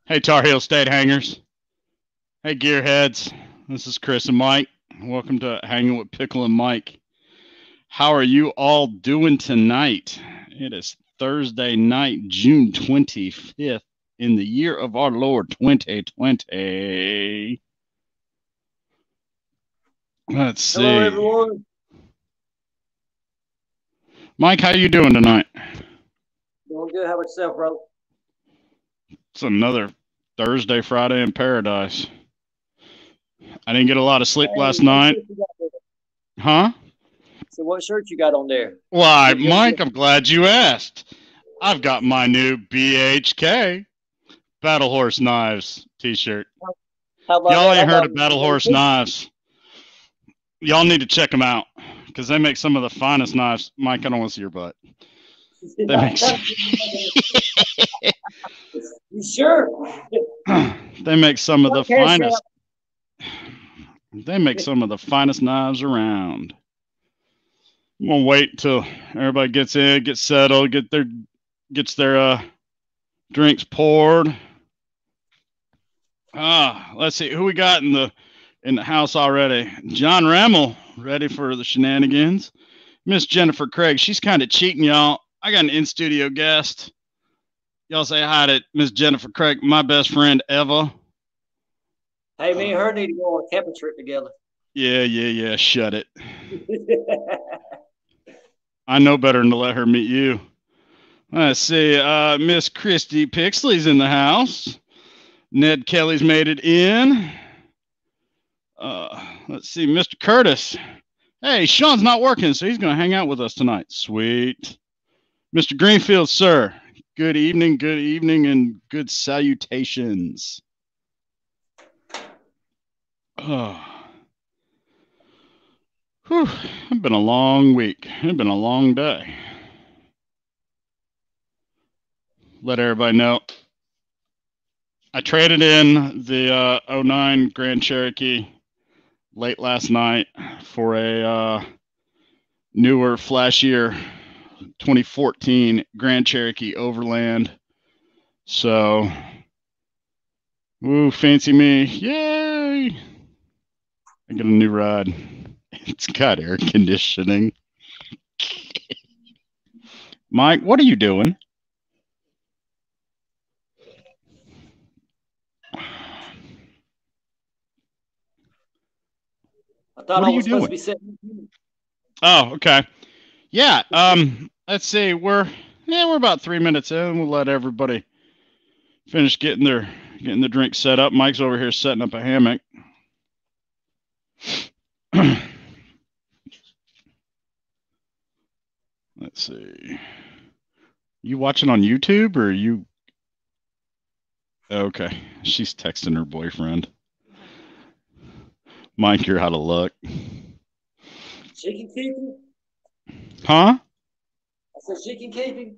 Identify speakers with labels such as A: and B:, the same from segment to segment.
A: Hey, Tar Heel State hangers. Hey, gearheads. This is Chris and Mike. Welcome to Hanging with Pickl and Mike. How are you all doing tonight? It is Thursday night, June 25th, in the year of our Lord 2020. Let's
B: Hello,
A: see.
B: everyone.
A: Mike, how you doing tonight?
B: Doing good. How about yourself, bro?
A: It's another Thursday, Friday in paradise. I didn't get a lot of sleep
B: Hey,
A: last
B: what
A: night.
B: shirt you got there?
A: Huh?
B: So, what shirt you got on there?
A: Why,
B: Your, your, your,
A: Mike, I'm glad you asked. I've got my new BHK Battle Horse Knives t-shirt.
B: how
A: If
B: about
A: y'all
B: that? I
A: ain't heard
B: got
A: of Battle Horse Knives, y'all need to check them out because they make some of the finest knives. Mike, I don't want to see your butt. They make
B: You sure?
A: they make some of the
B: Cash out.
A: finest. They make some of the finest knives around. I'm gonna wait till everybody gets in, gets settled, gets their drinks poured. Let's see who we got in the house already. John Rammel, ready for the shenanigans. Miss Jennifer Craig, she's kind of cheating, y'all. I got an in studio guest. Y'all say hi to Miss Jennifer Craig, my best friend Eva.
B: Hey, me and her need to go on a camping trip together.
A: Yeah. Shut it. I know better than to let her meet you. Let's see. Miss Christy Pixley's in the house. Ned Kelly's made it in. Let's see, Mr. Curtis. Hey, Sean's not working, so he's going to hang out with us tonight. Sweet. Mr. Greenfield, sir. Good evening, and good salutations. Oh. Whew. It's been a long week. It's been a long day. Let everybody know. I traded in the 09 Grand Cherokee late last night for a newer, flashier 2014 Grand Cherokee Overland. So, woo, fancy me. Yay! I get a new ride. It's got air conditioning. Mike, what are you doing?
B: I thought
A: What
B: I
A: are you
B: was supposed to
A: doing?
B: be sitting.
A: Oh, okay. Yeah. Let's see. We're about 3 minutes in. We'll let everybody finish getting the drink set up. Mike's over here setting up a hammock. Let's see. You watching on YouTube or are you? Okay, she's texting her boyfriend. Mike, you're out of luck.
B: She can keep him.
A: Huh?
B: I said she can keep him.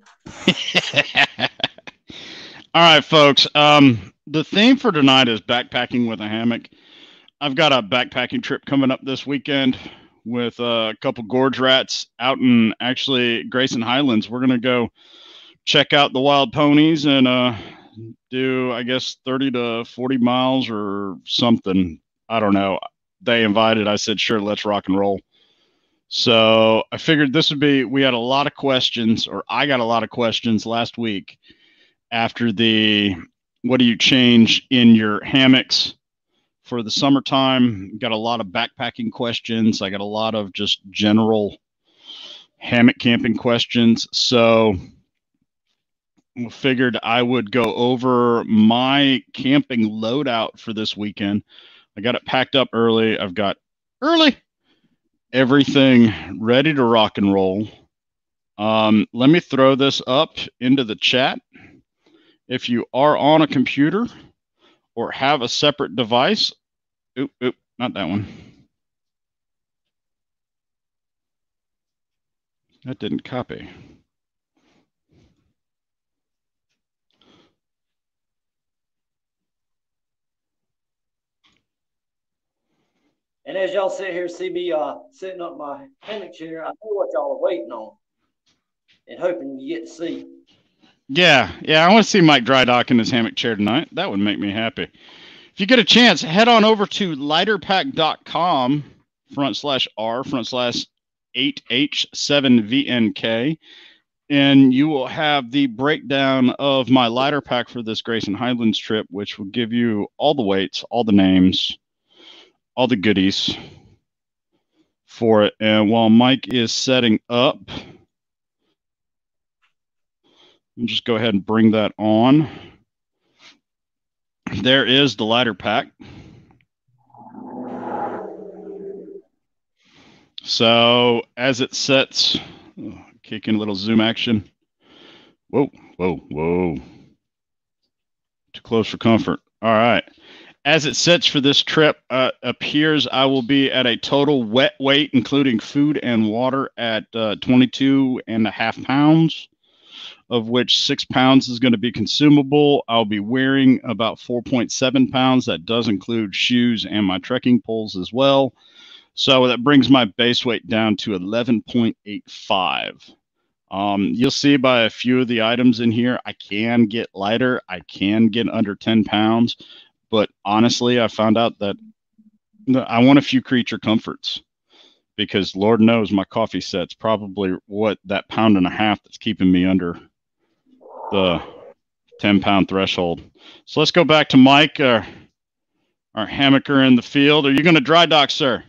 A: All right, folks. The theme for tonight is backpacking with a hammock. I've got a backpacking trip coming up this weekend with a couple gorge rats out in actually Grayson Highlands. We're gonna go check out the wild ponies and do I guess 30 to 40 miles or something. I don't know. They invited. I said sure, let's rock and roll. So I figured this would be. We had a lot of questions, or I got a lot of questions last week after the what do you change in your hammocks for the summertime. Got a lot of backpacking questions. I got a lot of just general hammock camping questions. So figured I would go over my camping loadout for this weekend. I got it packed up early. I've got early everything ready to rock and roll. Let me throw this up into the chat. If you are on a computer or have a separate device, not that one. That didn't copy.
B: And as y'all sit here, see me sitting up my hammock chair, I know what y'all are waiting on and hoping you get to see.
A: Yeah, I want to see Mike dry dock in his hammock chair tonight. That would make me happy. If you get a chance, head on over to leiterpack.com /r/8H7VNK, and you will have the breakdown of my Leiter Pack for this Grayson Highlands trip, which will give you all the weights, all the names, all the goodies for it. And while Mike is setting up, I'll just go ahead and bring that on. There is the Leiter Pack. So as it sets, kick in a little zoom action. Whoa. Too close for comfort. All right. As it sets for this trip, appears I will be at a total wet weight, including food and water, at 22.5 pounds, of which 6 pounds is going to be consumable. I'll be wearing about 4.7 pounds. That does include shoes and my trekking poles as well. So that brings my base weight down to 11.85. You'll see by a few of the items in here, I can get lighter. I can get under 10 pounds. But honestly, I found out that I want a few creature comforts, because Lord knows my coffee set's probably what, that 1.5 pounds that's keeping me under the 10-pound threshold. So let's go back to Mike, our hammocker in the field. Are you going to dry dock, sir?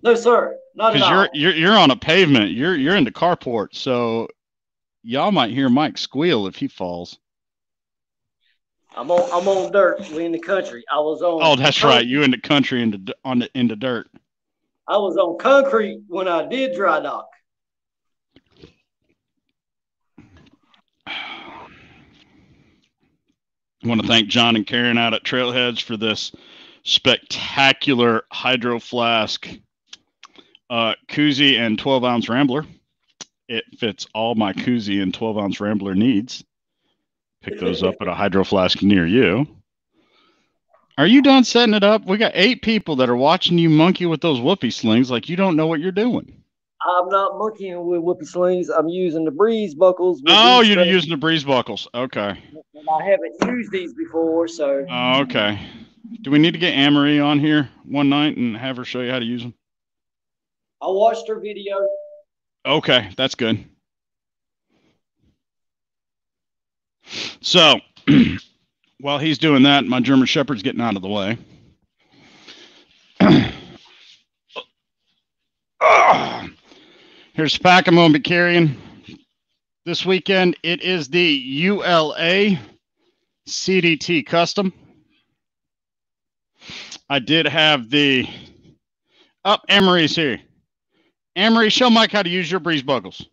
B: No, sir. Not at all.
A: You're on a pavement. You're in the carport, so y'all might hear Mike squeal if he falls.
B: I'm on dirt. We in the country. I was on.
A: Oh, that's right. You in the country in the dirt.
B: I was on concrete when I did dry dock.
A: I want to thank John and Karen out at Trailheads for this spectacular Hydro Flask koozie and 12-ounce Rambler. It fits all my koozie and 12-ounce Rambler needs. Pick those up at a Hydro Flask near you. Are you done setting it up? We got 8 people that are watching you monkey with those whoopee slings like you don't know what you're doing.
B: I'm not monkeying with whoopee slings. I'm using the breeze buckles.
A: Oh, you're using the breeze buckles. Okay.
B: And I haven't used these before, so.
A: Oh, okay. Do we need to get Amory on here one night and have her show you how to use them?
B: I watched her video.
A: Okay, that's good. So, while he's doing that, my German Shepherd's getting out of the way. Here's the pack I'm going to be carrying this weekend. It is the ULA CDT Custom. I did have the... Oh, Amory's here. Amory, show Mike how to use your breeze buckles.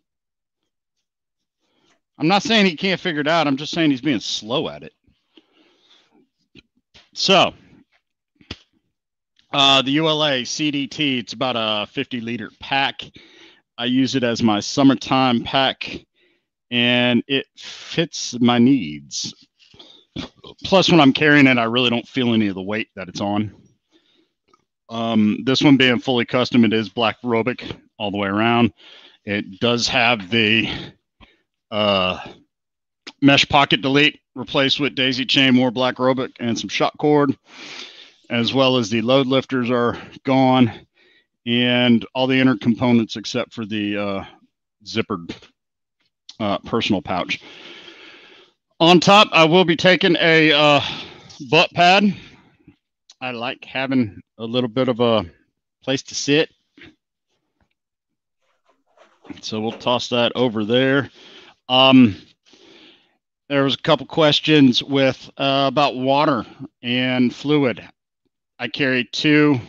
A: I'm not saying he can't figure it out. I'm just saying he's being slow at it. So, the ULA CDT, it's about a 50-liter pack. I use it as my summertime pack, and it fits my needs. Plus, when I'm carrying it, I really don't feel any of the weight that it's on. This one being fully custom, it is black aerobic all the way around. It does have the mesh pocket delete replaced with daisy chain, more black aerobic, and some shot cord, as well as the load lifters are gone, and all the inner components except for the zippered personal pouch. On top, I will be taking a butt pad. I like having a little bit of a place to sit. So we'll toss that over there. There was a couple questions with about water and fluid. I carry 2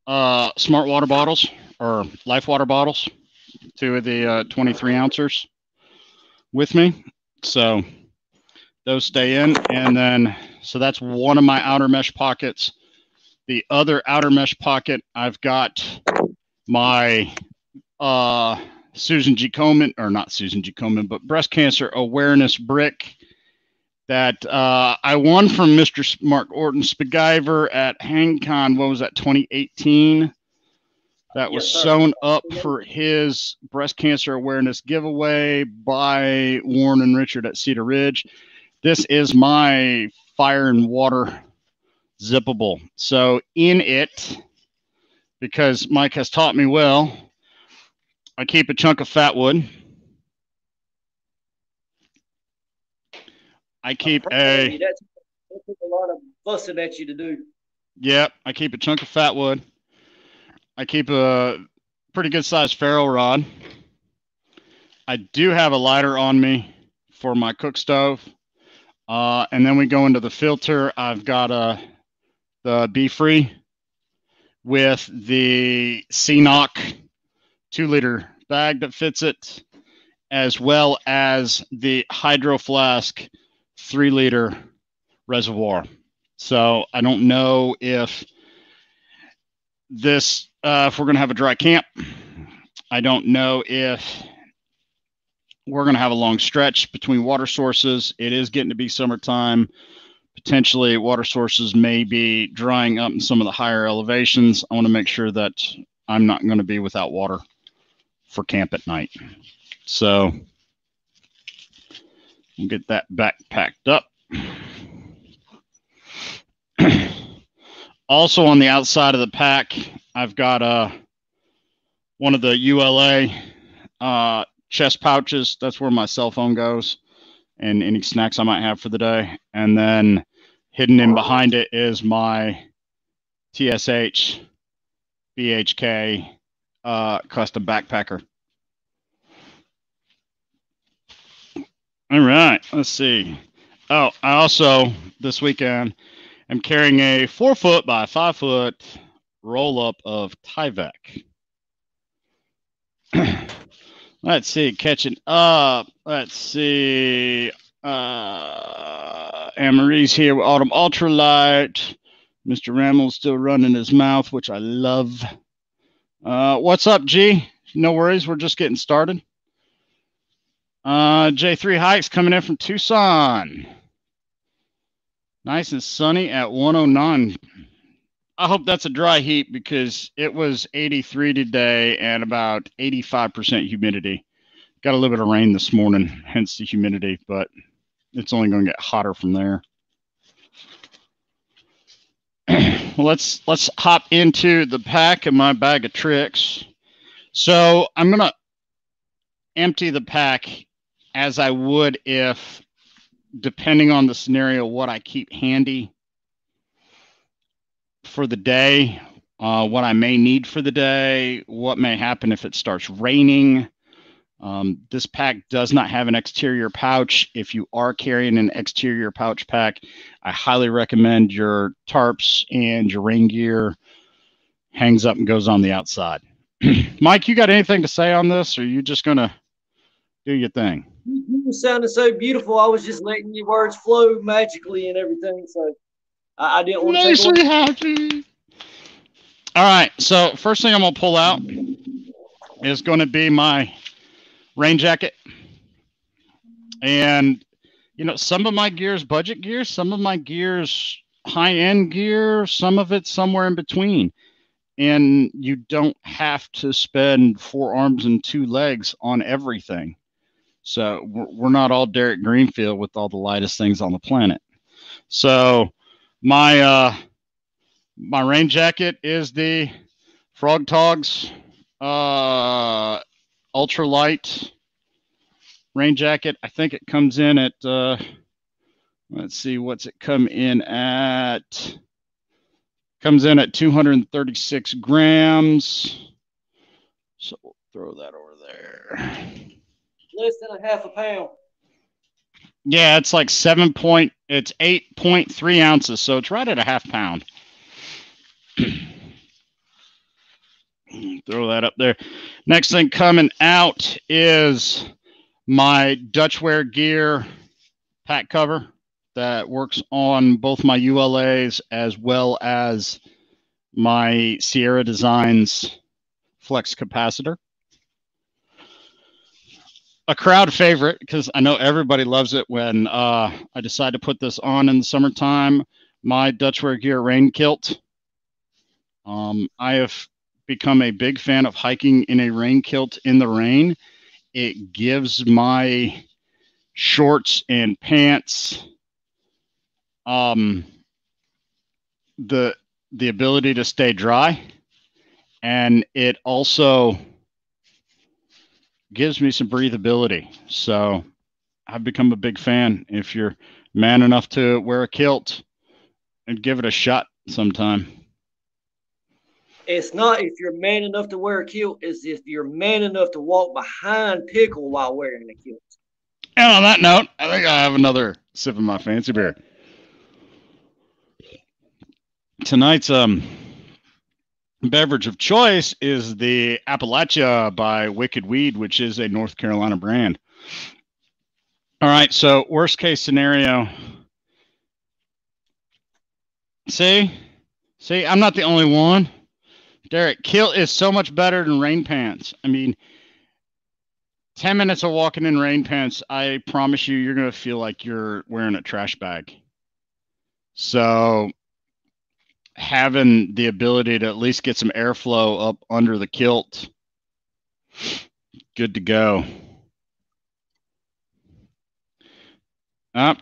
A: smart water bottles, or life water bottles, 2 of the 23 ounces with me. So those stay in. And then, so that's one of my outer mesh pockets. The other outer mesh pocket, I've got my Susan G. Komen, or not Susan G. Komen, but breast cancer awareness brick that I won from Mr. Mark Orton Spigiver at Hangin. What was that, 2018? that was
B: Yes, sir.
A: sewn up for his breast cancer awareness giveaway by Warren and Richard at Cedar Ridge. This is my fire and water zippable. So in it, because Mike has taught me well, I keep a chunk of fat wood. I keep a...
B: That took a lot of fussing at you to do.
A: Yep, I keep a chunk of fat wood. I keep a pretty good sized ferro rod. I do have a lighter on me for my cook stove. And then we go into the filter. I've got the Be Free with the CNOC 2-liter bag that fits it, as well as the Hydro Flask 3-liter reservoir. So I don't know if this, if we're going to have a dry camp. I don't know if we're going to have a long stretch between water sources. It is getting to be summertime. Potentially water sources may be drying up in some of the higher elevations. I want to make sure that I'm not going to be without water for camp at night. So we'll get that back packed up. Also on the outside of the pack, I've got one of the ULA chest pouches. That's where my cell phone goes and any snacks I might have for the day. And then hidden in behind it is my TSH BHK custom backpacker. All right, let's see. Oh, I also, this weekend, am carrying a 4-foot by 5-foot roll-up of Tyvek. Let's see, catching up. Let's see. Anne-Marie's here with Autumn Ultralight. Mr. Rammel's still running his mouth, which I love. What's up, G? No worries, we're just getting started. J3 Hikes coming in from Tucson. Nice and sunny at 109. I hope that's a dry heat because it was 83 today and about 85% humidity. Got a little bit of rain this morning, hence the humidity, but it's only going to get hotter from there. Well, let's hop into the pack and my bag of tricks. So I'm going to empty the pack as I would if, depending on the scenario, what I keep handy for the day, what I may need for the day, what may happen if it starts raining. This pack does not have an exterior pouch. If you are carrying an exterior pouch pack, I highly recommend your tarps and your rain gear hangs up and goes on the outside. Mike, you got anything to say on this, or are you just going to do your thing?
B: You sounded so beautiful. I was just letting your words flow magically and everything. So I didn't want to take away.
A: Happy. All right. So first thing I'm going to pull out is going to be my rain jacket. And, you know, some of my gear is budget gear. Some of my gear's high-end gear. Some of it's somewhere in between. And you don't have to spend 4 arms and 2 legs on everything. So we're not all Derek Greenfield with all the lightest things on the planet. So my my rain jacket is the Frog Togs ultra light rain jacket. I think it comes in at let's see, what's it come in at? Comes in at 236 grams. So we'll throw that over there.
B: Less than a half a pound.
A: Yeah, it's like it's 8.3 ounces, so it's right at a half pound. Throw that up there. Next thing coming out is my Dutchware gear pack cover that works on both my ULAs as well as my Sierra Designs flex capacitor. A crowd favorite, because I know everybody loves it when I decide to put this on in the summertime, my Dutchware gear rain kilt. I have become a big fan of hiking in a rain kilt in the rain. It gives my shorts and pants the ability to stay dry, and it also gives me some breathability. So I've become a big fan. If you're man enough to wear a kilt, and give it a shot sometime.
B: It's not if you're man enough to wear a kilt, it's if you're man enough to walk behind Pickl while wearing a kilt.
A: And on that note, I think I have another sip of my fancy beer. Tonight's beverage of choice is the Appalachia by Wicked Weed, which is a North Carolina brand. All right, so worst case scenario. See, I'm not the only one. Derek, kilt is so much better than rain pants. I mean, 10 minutes of walking in rain pants, I promise you're going to feel like you're wearing a trash bag. So having the ability to at least get some airflow up under the kilt, good to go.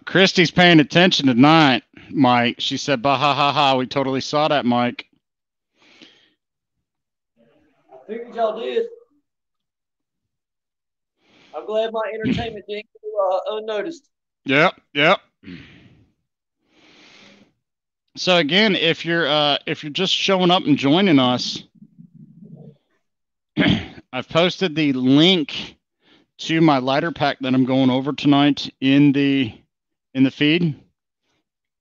A: Christy's paying attention tonight, Mike. She said, bah, ha, ha, ha. We totally saw that, Mike.
B: I figured y'all did. I'm glad my entertainment didn't go unnoticed.
A: Yep. So again, if you're just showing up and joining us, I've posted the link to my Leiter Pack that I'm going over tonight in the feed,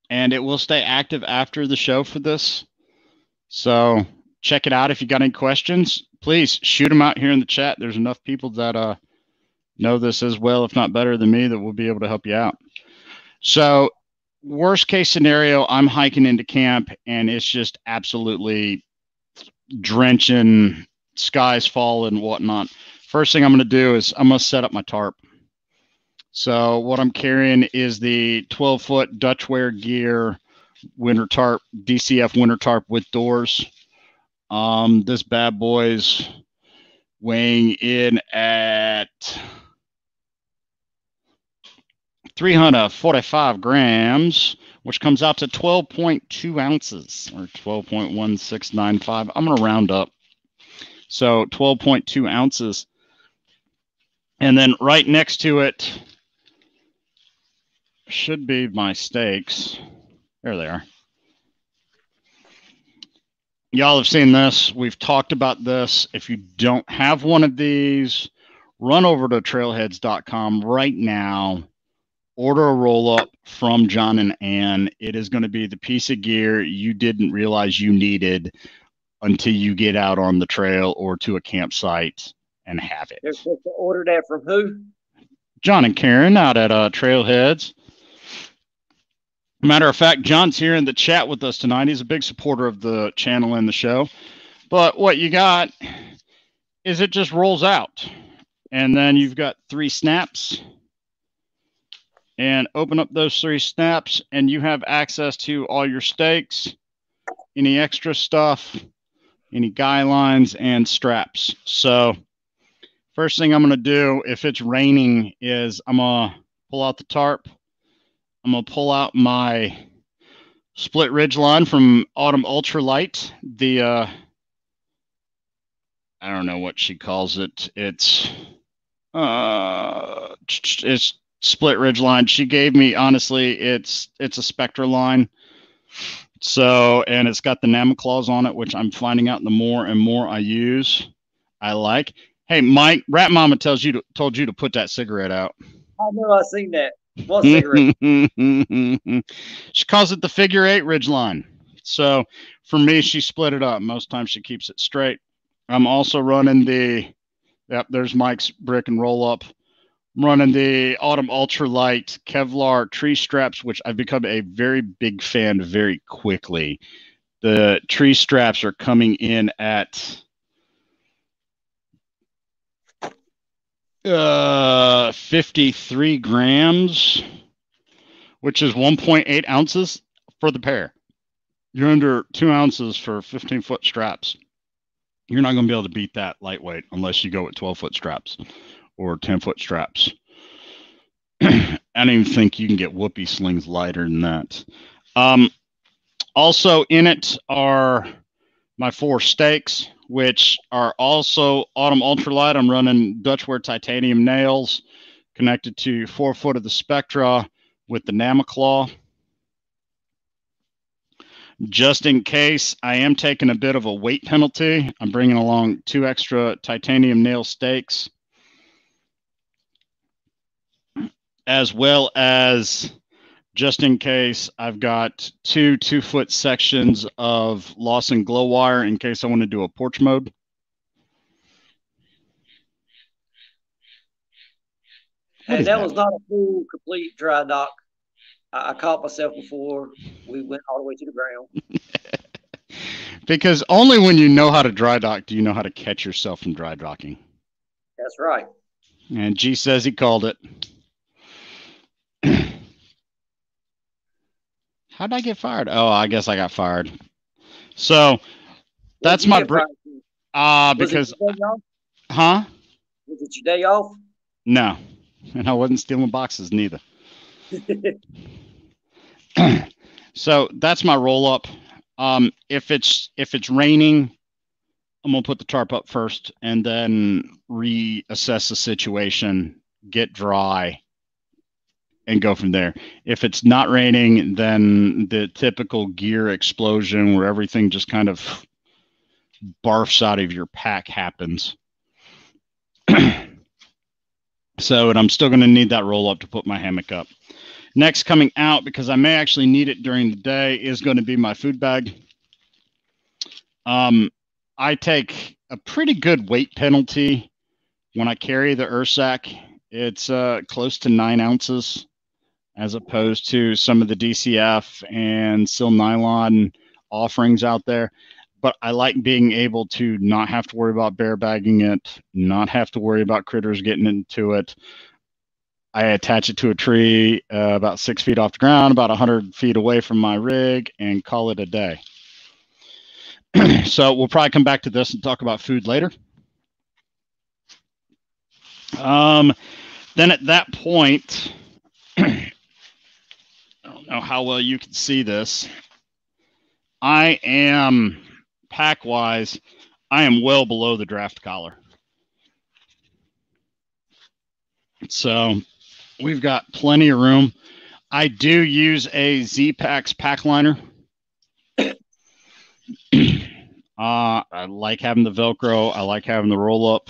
A: and it will stay active after the show for this. So check it out. If you got any questions, please shoot them out here in the chat. There's enough people that know this as well, if not better than me, that will be able to help you out. So worst case scenario, I'm hiking into camp and it's just absolutely drenching, skies falling, whatnot. First thing I'm going to do is I'm going to set up my tarp. So what I'm carrying is the 12-foot Dutchware Gear winter tarp, DCF winter tarp with doors. This bad boy's weighing in at 345 grams, which comes out to 12.2 ounces or 12.1695. I'm going to round up. So 12.2 ounces. And then right next to it should be my stakes. There they are. Y'all have seen this. We've talked about this. If you don't have one of these, run over to trailheads.com right now. Order a roll-up from John and Ann. It is going to be the piece of gear you didn't realize you needed until you get out on the trail or to a campsite and have it.
B: They're supposed to order that from who?
A: John and Karen out at Trailheads. Matter of fact, John's here in the chat with us tonight. He's a big supporter of the channel and the show. But what you got is it just rolls out. And then you've got 3 snaps. And open up those 3 snaps, and you have access to all your stakes, any extra stuff, any guy lines, and straps. So first thing I'm going to do, if it's raining, is I'm going to pull out the tarp. I'm going to pull out my split ridge line from Autumn Ultralight. The, I don't know what she calls it. It's split ridge line. She gave me, honestly, it's a Spectra line. So, and it's got the Namaclaws on it, which I'm finding out the more and more I use, I like. Hey, Mike, Rat Mama told you to put that cigarette out.
B: I know, I seen that. What cigarette?
A: She calls it the figure 8 ridge line. So for me, she split it up. Most times she keeps it straight. I'm also running there's Mike's brick and roll up. I'm running the Autumn Ultralight Kevlar tree straps, which I've become a very big fan very quickly. The tree straps are coming in at 53 grams, which is 1.8 ounces for the pair. You're under 2 ounces for 15-foot straps. you're not going to be able to beat that lightweight unless you go with 12-foot straps or 10-foot straps. I don't even think you can get whoopee slings lighter than that. Also in it are my 4 stakes, which are also Autumn Ultralight. I'm running Dutchware titanium nails connected to 4 foot of the Spectra with the Namaclaw. Just in case I am taking a bit of a weight penalty, I'm bringing along 2 extra titanium nail stakes, as well as, just in case, I've got 2 2-foot sections of Lawson glow wire in case I want to do a porch mode.
B: And that was not a full, complete dry dock. I caught myself before we went all the way to the ground.
A: Because only when you know how to dry dock do you know how to catch yourself from dry docking.
B: That's right.
A: And G says he called it. How did I get fired? Oh, I guess I got fired. So that's my because
B: was it your day off?
A: No, and I wasn't stealing boxes neither. So that's my roll up. If it's raining, I'm gonna put the tarp up first and then reassess the situation, get dry, and go from there. If it's not raining, then the typical gear explosion where everything just kind of barfs out of your pack happens. So, and I'm still going to need that roll up to put my hammock up. Next coming out, because I may actually need it during the day, is going to be my food bag. I take a pretty good weight penalty when I carry the Ursac. It's close to 9 ounces, as opposed to some of the DCF and Sil Nylon offerings out there. But I like being able to not have to worry about bear bagging it, not have to worry about critters getting into it. I attach it to a tree about 6 feet off the ground, about 100 feet away from my rig, and call it a day. So we'll probably come back to this and talk about food later. Then at that point, I don't know how well you can see this. I am, pack-wise, I am well below the draft collar. So we've got plenty of room. I do use a Z-Packs pack liner. I like having the Velcro. I like having the roll-up.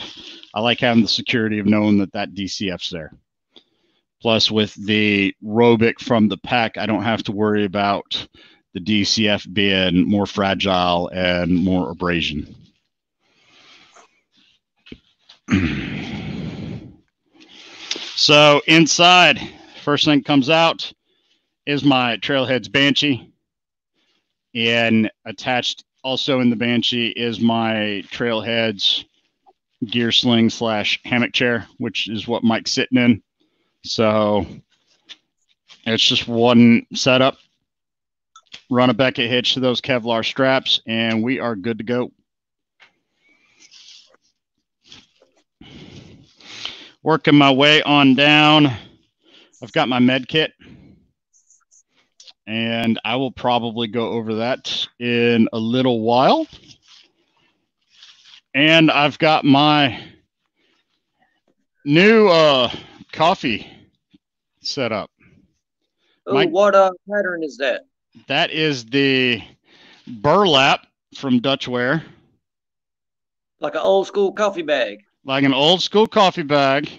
A: I like having the security of knowing that DCF's there. Plus, with the Robic from the pack, I don't have to worry about the DCF being more fragile and more abrasion. So inside, first thing comes out is my Trailheads Banshee. And attached also in the Banshee is my Trailheads gear sling / hammock chair, which is what Mike's sitting in. So it's just one setup. Run a Beckett hitch to those Kevlar straps, and we are good to go. Working my way on down. I've got my med kit, and I will probably go over that in a little while. And I've got my new coffee set up.
B: Oh, what pattern is that?
A: That is the burlap from Dutchware.
B: Like an old school coffee bag.
A: Like an old school coffee bag.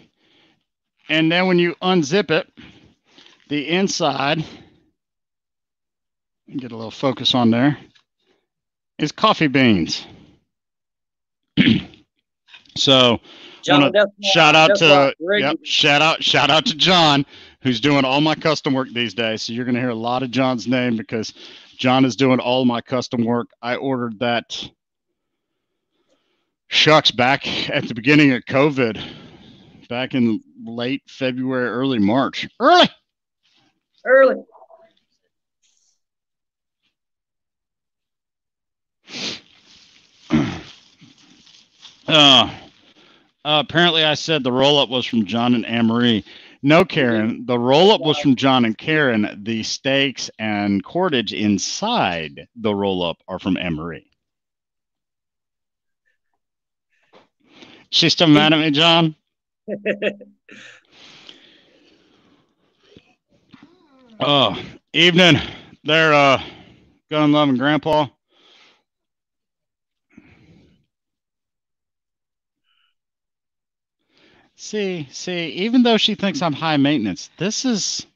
A: And then when you unzip it, the inside, get a little focus on there, is coffee beans. So
B: John,
A: shout out to John, who's doing all my custom work these days. So you're going to hear a lot of John's name because John is doing all my custom work. I ordered that back at the beginning of COVID, back in late February, early March. Early. Apparently I said the roll-up was from John and Anne-Marie. No, Karen, the roll-up was from John and Karen. The stakes and cordage inside the roll-up are from Anne-Marie. She's still mad at me, John? Evening. There, gun-loving grandpa. See, even though she thinks I'm high maintenance, this is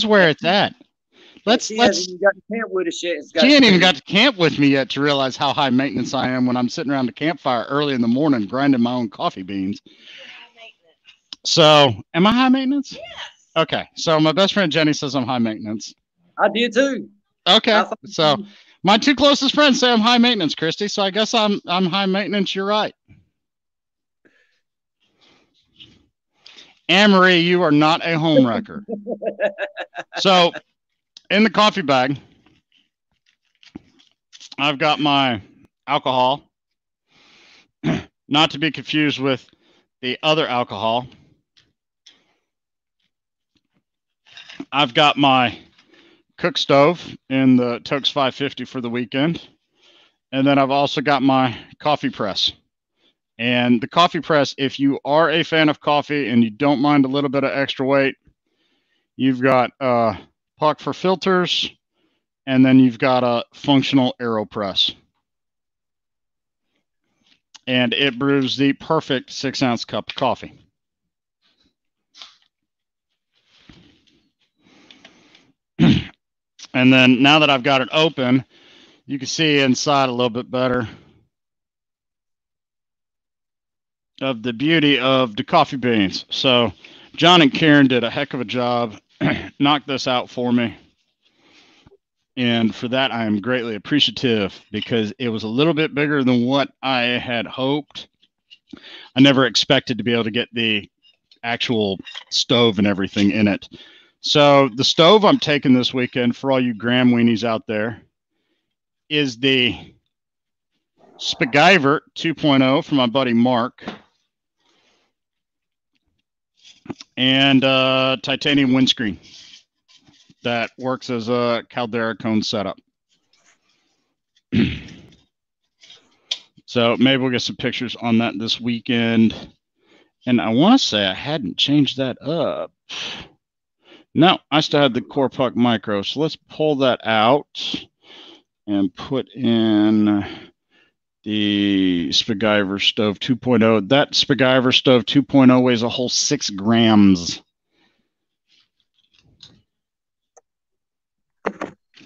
A: where it's at.
B: She hasn't even got to camp with us yet.
A: She ain't even got to camp with me yet to realize how high maintenance I am when I'm sitting around the campfire early in the morning grinding my own coffee beans. So, am I high maintenance? Yes. Okay, so my best friend Jenny says I'm high maintenance.
B: I did too.
A: Okay, so my two closest friends say I'm high maintenance, Christy. So I guess I'm high maintenance. You're right. Anne-Marie, you are not a home wrecker. So, in the coffee bag, I've got my alcohol, not to be confused with the other alcohol. I've got my cook stove in the Toaks 550 for the weekend. And then I've also got my coffee press. And the coffee press, if you are a fan of coffee and you don't mind a little bit of extra weight, you've got puck for filters, and then you've got a functional AeroPress. And it brews the perfect 6-ounce cup of coffee. And then now that I've got it open, you can see inside a little bit better of the beauty of the coffee beans. So John and Karen did a heck of a job, knocked this out for me. And for that, I am greatly appreciative because it was a little bit bigger than what I had hoped. I never expected to be able to get the actual stove and everything in it. So the stove I'm taking this weekend for all you Graham weenies out there is the Spagivert 2.0 from my buddy Mark. And titanium windscreen that works as a caldera cone setup. So maybe we'll get some pictures on that this weekend. And I want to say I hadn't changed that up. No, I still had the Core Puck Micro. So let's pull that out and put in the Spagivert Stove 2.0. That Spagivert Stove 2.0 weighs a whole 6 grams.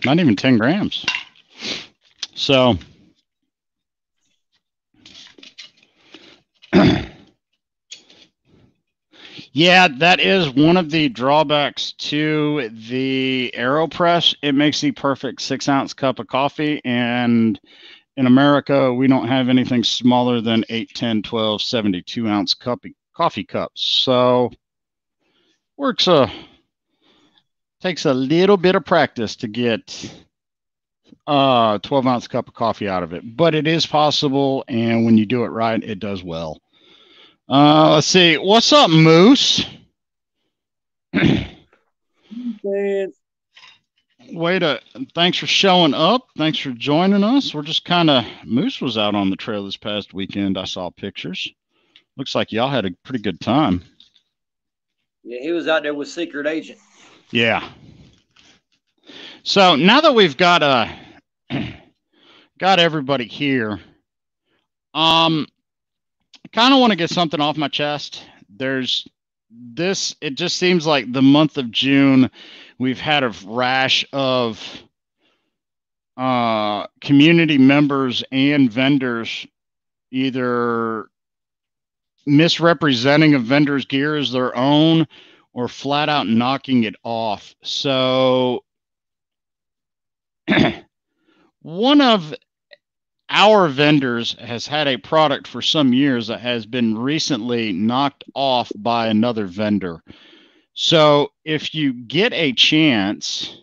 A: Not even 10 grams. So, yeah, that is one of the drawbacks to the AeroPress. It makes the perfect 6-ounce cup of coffee, and in America, we don't have anything smaller than 8, 10, 12, 72-ounce coffee cups. So, takes a little bit of practice to get a 12-ounce cup of coffee out of it. But it is possible, and when you do it right, it does well. Let's see. What's up, Moose? Thanks for showing up. Thanks for joining us. We're just Moose was out on the trail this past weekend. I saw pictures. Looks like y'all had a pretty good time.
B: Yeah, he was out there with Secret Agent.
A: Yeah. So now that we've got everybody here, I kind of want to get something off my chest. It just seems like the month of June, we've had a rash of community members and vendors either misrepresenting a vendor's gear as their own or flat out knocking it off. So one of our vendors has had a product for some years that has been recently knocked off by another vendor. So if you get a chance,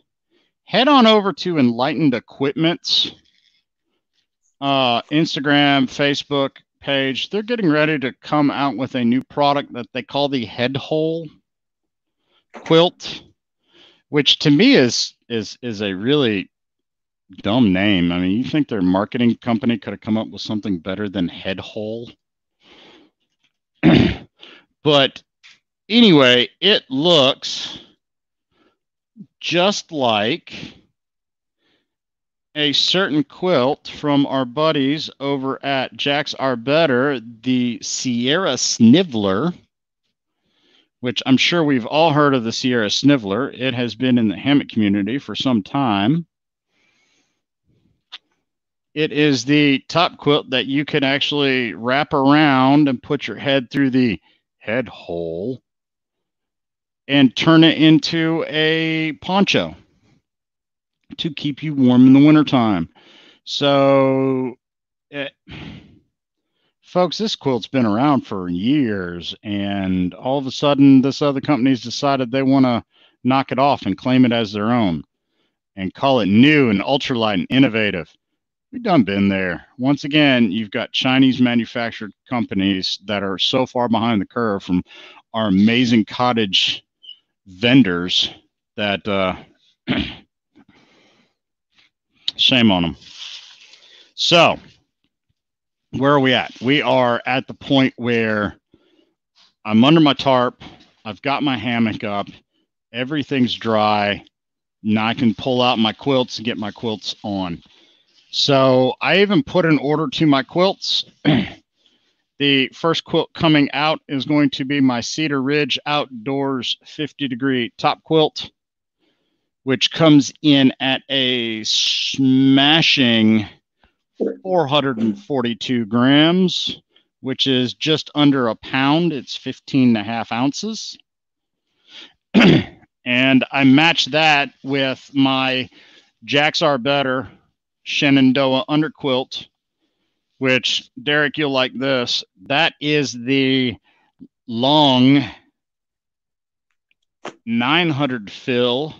A: head on over to Enlightened Equipment's Instagram, Facebook page, they're getting ready to come out with a new product that they call the head hole quilt, which to me is a really dumb name. I mean, you think their marketing company could have come up with something better than head hole? But anyway, it looks just like a certain quilt from our buddies over at Jack's Are Better, the Sierra Sniveler, which I'm sure we've all heard of the Sierra Sniveler. It has been in the hammock community for some time. It is the top quilt that you can actually wrap around and put your head through the head hole and turn it into a poncho to keep you warm in the wintertime. So, folks, this quilt's been around for years, and all of a sudden, this other company's decided they want to knock it off and claim it as their own and call it new and ultralight and innovative. We've done been there. Once again, you've got Chinese manufactured companies that are so far behind the curve from our amazing cottage vendors that shame on them. So, where are we at? We are at the point where I'm under my tarp. I've got my hammock up. Everything's dry. Now I can pull out my quilts and get my quilts on. So I even put an order to my quilts. The first quilt coming out is going to be my Cedar Ridge Outdoors 50-degree top quilt, which comes in at a smashing 442 grams, which is just under a pound. It's 15.5 ounces. And I match that with my Jack's Are Better Shenandoah underquilt, which, Derek, you'll like this. That is the long 900 fill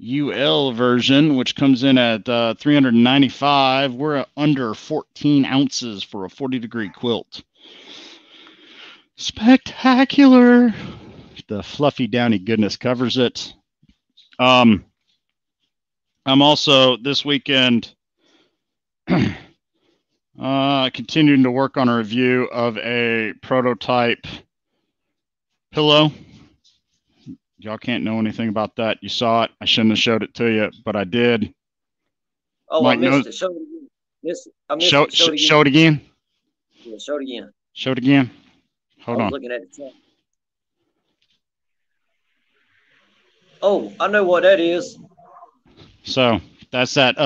A: UL version, which comes in at 395. We're at under 14 ounces for a 40-degree quilt. Spectacular. The fluffy, downy goodness covers it. I'm also, this weekend, continuing to work on a review of a prototype pillow. Y'all can't know anything about that. You saw it. I shouldn't have showed it to you, but I did.
B: Oh,
A: Mike
B: I missed
A: knows.
B: it. Show it again.
A: Show it again.
B: Yeah, show it again.
A: Show it again. Hold
B: I was
A: on.
B: looking at the chat. Oh, I know what that is.
A: So that's that.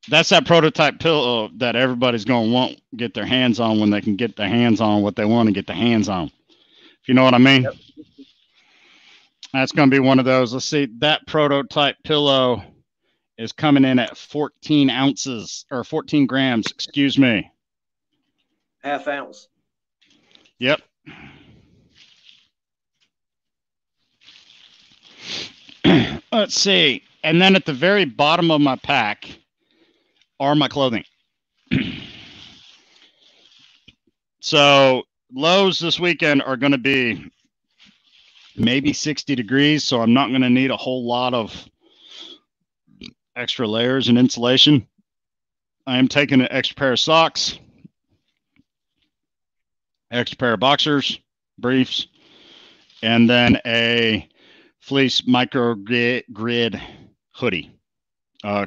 A: That's that prototype pillow that everybody's going to want get their hands on when they can get their hands on what they want to get their hands on. If you know what I mean. Yep. That's going to be one of those. Let's see. That prototype pillow is coming in at 14 ounces or 14 grams. Excuse me.
B: Half ounce.
A: Yep. Let's see. And then at the very bottom of my pack are my clothing. So lows this weekend are going to be maybe 60 degrees. So I'm not going to need a whole lot of extra layers and insulation. I am taking an extra pair of socks, extra pair of boxers, briefs, and then a fleece micro grid hoodie,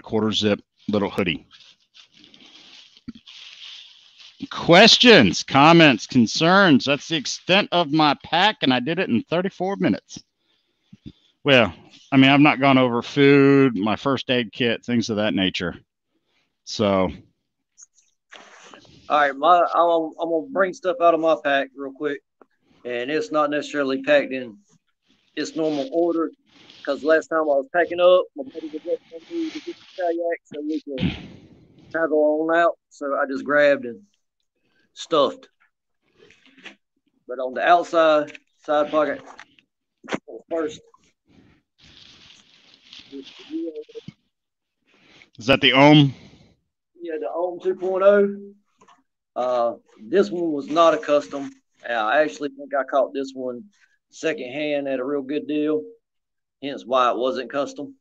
A: quarter zip little hoodie. Questions, comments, concerns. That's the extent of my pack, and I did it in 34 minutes. Well, I mean, I've not gone over food, my first aid kit, things of that nature. So.
B: All right, I'm going to bring stuff out of my pack real quick, and it's not necessarily packed in its normal order, because last time I was packing up, my buddy was up on me to get the kayak so we could travel on out, so I just grabbed and stuffed. But on the outside side pocket, first.
A: Is that the Ohm?
B: Yeah, the Ohm 2.0. This one was not a custom. I actually think I caught this one secondhand at a real good deal, hence why it wasn't custom.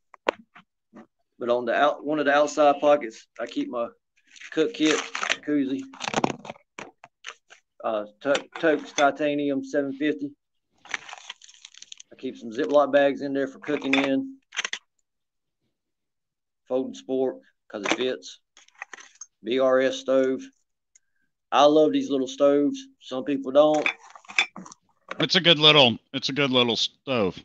B: But on the one of the outside pockets, I keep my cook kit, koozie, Toke's Titanium 750. I keep some Ziploc bags in there for cooking in. Folding sport because it fits. BRS stove. I love these little stoves. Some people don't.
A: It's a good little stove.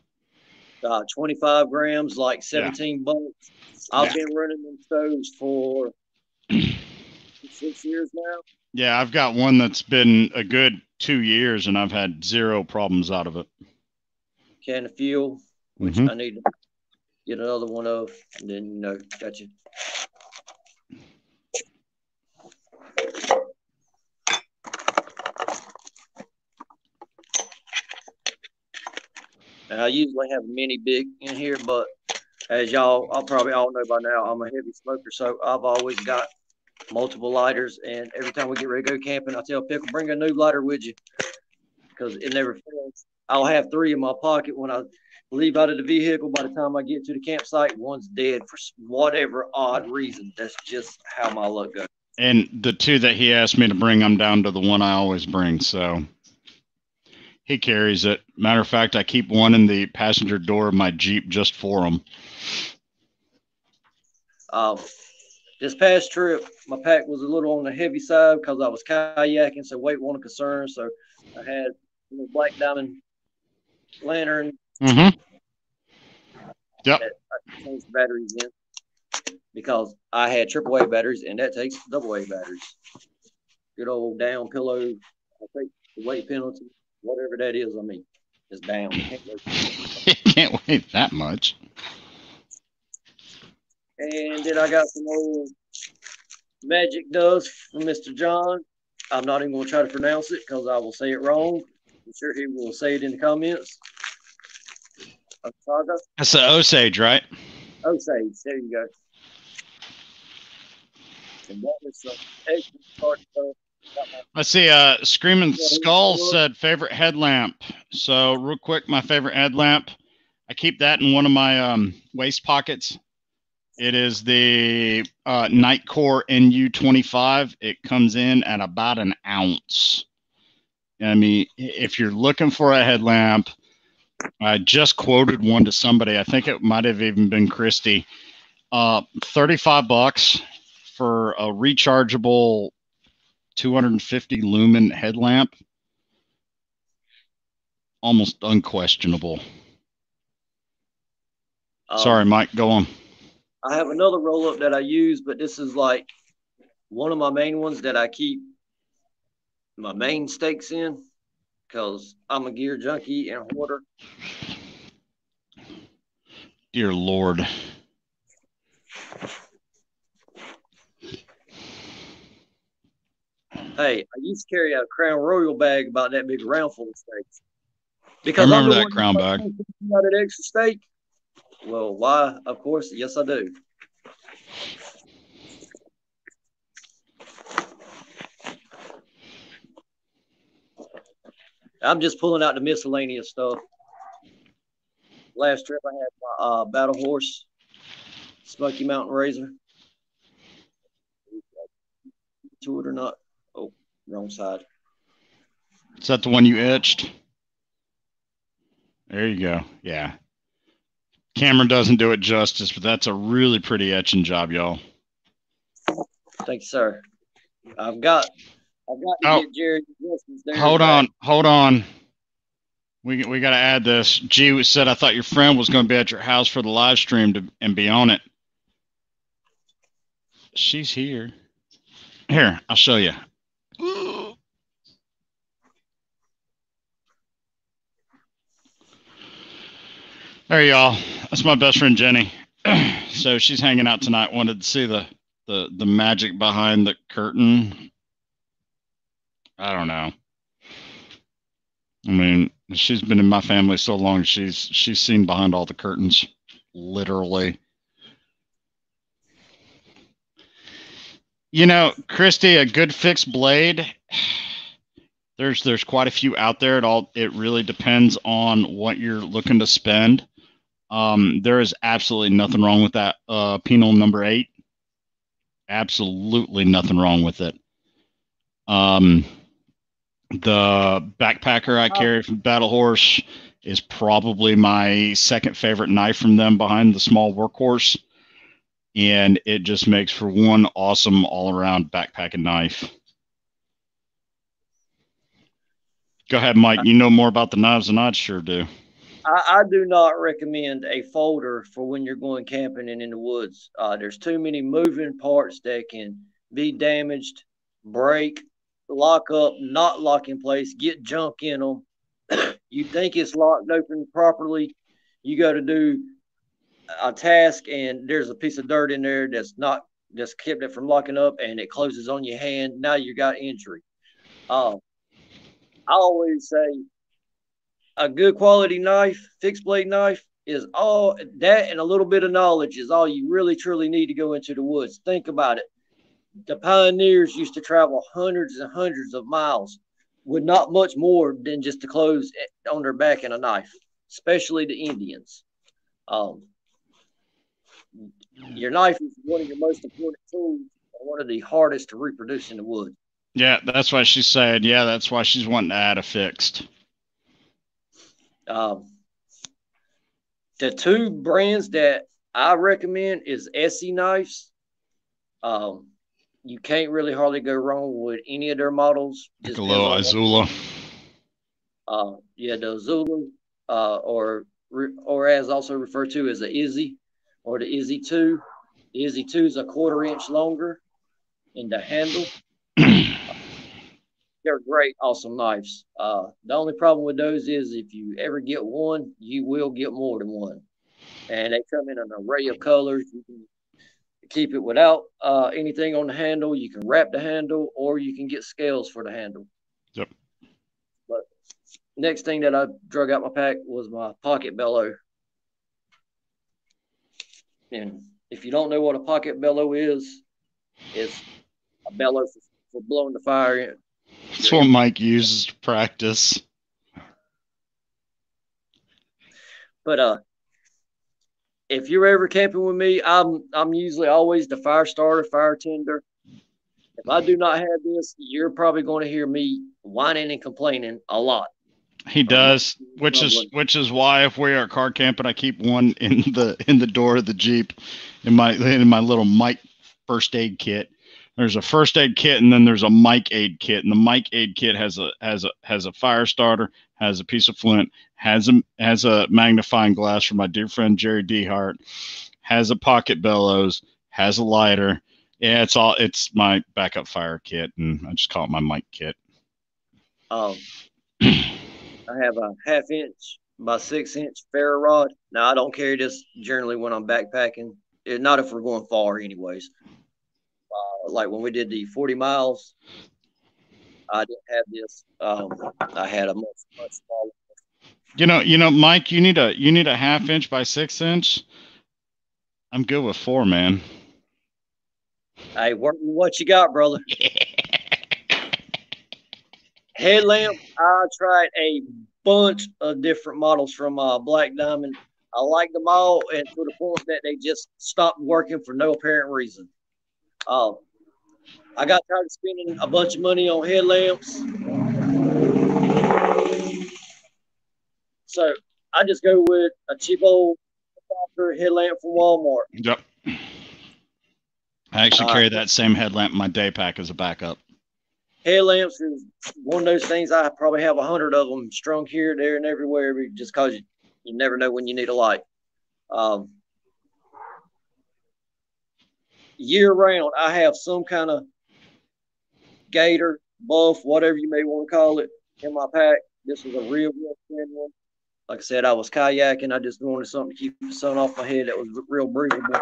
B: 25 grams, like 17 bucks. I've been running them stoves for 6 years now.
A: Yeah, I've got one that's been a good 2 years, and I've had zero problems out of it.
B: Can of fuel, which I need to get another one of, and then, gotcha. And I usually have a mini big in here, but as y'all probably all know by now, I'm a heavy smoker, so I've always got multiple lighters. And every time we get ready to go camping, I tell Pickl, bring a new lighter with you because it never fails. I'll have 3 in my pocket when I leave out of the vehicle. By the time I get to the campsite, one's dead for whatever odd reason. That's just how my luck goes.
A: And the 2 that he asked me to bring, I'm down to the one I always bring, so he carries it. Matter of fact, I keep one in the passenger door of my Jeep just for him.
B: This past trip, my pack was a little on the heavy side because I was kayaking, so weight wasn't a concern. So I had a black diamond lantern.
A: Yep.
B: I changed the batteries in because I had AAA batteries, and that takes AA batteries. Good old down pillow. I take the weight penalty, whatever that is. I mean, it's down.
A: Can't wait that much.
B: And then I got some old magic dust from Mr. John. I'm not even going to try to pronounce it because I will say it wrong. I'm sure he will say it in the comments.
A: That's the Osage, right?
B: Osage. There you go. And that was some excellent stuff.
A: I see Screaming Skull said favorite headlamp. So real quick, my favorite headlamp, I keep that in one of my waist pockets. It is the Nightcore NU25. It comes in at about an ounce. I mean, if you're looking for a headlamp, I just quoted one to somebody. I think it might have even been Christy. $35 for a rechargeable 250 lumen headlamp. Almost unquestionable. Sorry, Mike, go on.
B: I have another roll-up that I use, but this is like one of my main ones that I keep my main stakes in because I'm a gear junkie and hoarder.
A: Dear Lord.
B: Hey, I used to carry a Crown Royal bag about that big around full of steaks. Because
A: I remember that Crown bag.
B: Out of extra steak. Well, why? Of course, yes, I do. I'm just pulling out the miscellaneous stuff. Last trip, I had my Battle Horse Smoky Mountain Razor. To it or not? Oh, wrong side.
A: Is that the one you etched? There you go. Yeah. Camera doesn't do it justice, but that's a really pretty etching job, y'all.
B: Thank you, sir. I've got to get Jerry.
A: Hold on. We got to add this. G said, I thought your friend was going to be at your house for the live stream and be on it. She's here. Here, I'll show you. There, y'all. That's my best friend Jenny. So she's hanging out tonight. Wanted to see the magic behind the curtain. I don't know. I mean, she's been in my family so long. She's seen behind all the curtains, literally. You know, Christy, a good fixed blade. There's quite a few out there. It really depends on what you're looking to spend. There is absolutely nothing wrong with that Pickl number 8. Absolutely nothing wrong with it. The backpacker I carry from Battle Horse is probably my second favorite knife from them behind the small workhorse. And it just makes for one awesome all-around backpacking knife. Go ahead, Mike. You know more about the knives than I sure do.
B: I do not recommend a folder for when you're going camping and in the woods. There's too many moving parts that can be damaged, break, lock up, not lock in place, get junk in them. You think it's locked open properly. You go to do a task and there's a piece of dirt in there that's kept it from locking up and it closes on your hand. Now you got injury. I always say a good quality knife, fixed blade knife, is all that, and a little bit of knowledge is all you really truly need to go into the woods. Think about it. The pioneers used to travel hundreds and hundreds of miles with not much more than just the clothes on their back and a knife, especially the Indians. Your knife is one of your most important tools and one of the hardest to reproduce in the woods.
A: Yeah, that's why she said, yeah, that's why she's wanting to add a fixed.
B: The two brands that I recommend is Essie knives. You can't really hardly go wrong with any of their models.
A: Piccolo, Azula.
B: Yeah, the Azula, or as also referred to as the Izzy, or the Izzy 2. The Izzy 2 is a 1/4 inch longer in the handle. They're great, awesome knives. The only problem with those is if you ever get one, you will get more than one. And they come in an array of colors. You can keep it without anything on the handle. You can wrap the handle, or you can get scales for the handle.
A: Yep.
B: But next thing that I drug out my pack was my pocket bellow. And if you don't know what a pocket bellow is, it's a bellow for blowing the fire in.
A: That's what Mike uses to practice.
B: But if you're ever camping with me, I'm usually always the fire starter, fire tender. If I do not have this, you're probably going to hear me whining and complaining a lot.
A: He does, which is why if we are car camping, I keep one in the door of the Jeep in my little Mike first aid kit. There's a first aid kit and then there's a Mike aid kit, and the Mike aid kit has a fire starter, has a piece of flint, has a magnifying glass from my dear friend Jerry Dehart, has a pocket bellows, has a lighter. Yeah, it's my backup fire kit, and I just call it my Mike kit.
B: I have a 1/2 inch by 6 inch ferro rod. Now I don't carry this generally when I'm backpacking. Not if we're going far, anyways. Like when we did the 40 miles, I didn't have this. I had a much smaller.
A: You know, Mike, you need a 1/2 inch by 6 inch. I'm good with 4, man.
B: Hey, work with what you got, brother. Headlamp, I tried a bunch of different models from Black Diamond. I like them all, and to the point that they just stopped working for no apparent reason. I got tired of spending a bunch of money on headlamps, so I just go with a cheap old headlamp from Walmart.
A: Yep. I actually carry that same headlamp in my day pack as a backup.
B: Headlamps is one of those things. I probably have 100 of them strung here, there, and everywhere, just because you never know when you need a light. Year round, I have some kind of gator, buff, whatever you may want to call it, in my pack. This was a real thin one. Like I said, I was kayaking. I just wanted something to keep the sun off my head that was real breathable.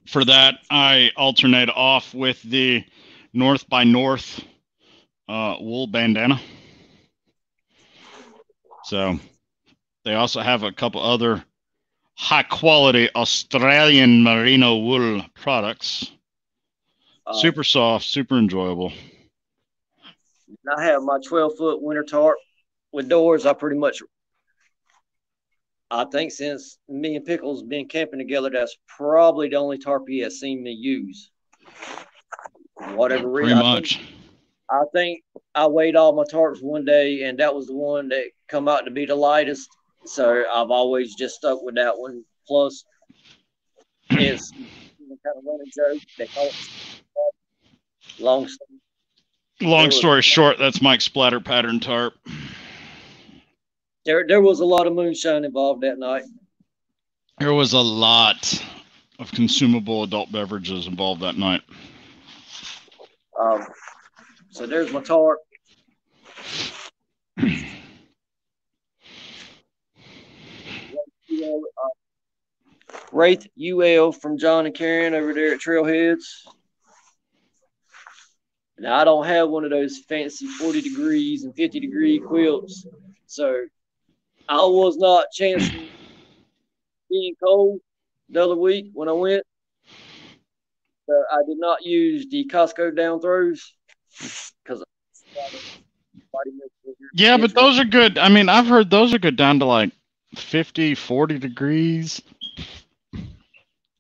A: For that, I alternate off with the North by North wool bandana. So they also have a couple other high quality Australian merino wool products. Super soft, super enjoyable.
B: I have my 12-foot winter tarp with doors. I think since me and Pickle's been camping together, that's probably the only tarp he has seen me use. For whatever reason.
A: Pretty much.
B: I think I weighed all my tarps one day, and that was the one that come out to be the lightest. So I've always just stuck with that one. Plus, it's kind of running joke. They call it
A: long story short, that's Mike's splatter pattern tarp.
B: There was a lot of moonshine involved that night.
A: There was a lot of consumable adult beverages involved that night.
B: So there's my tarp. Wraith UL from John and Karen over there at Trailheads. Now, I don't have one of those fancy 40 degrees and 50 degree quilts, so I was not chancing being cold the other week when I went. So I did not use the Costco down throws because
A: yeah, but those are good. I mean, I've heard those are good down to like 50, 40 degrees.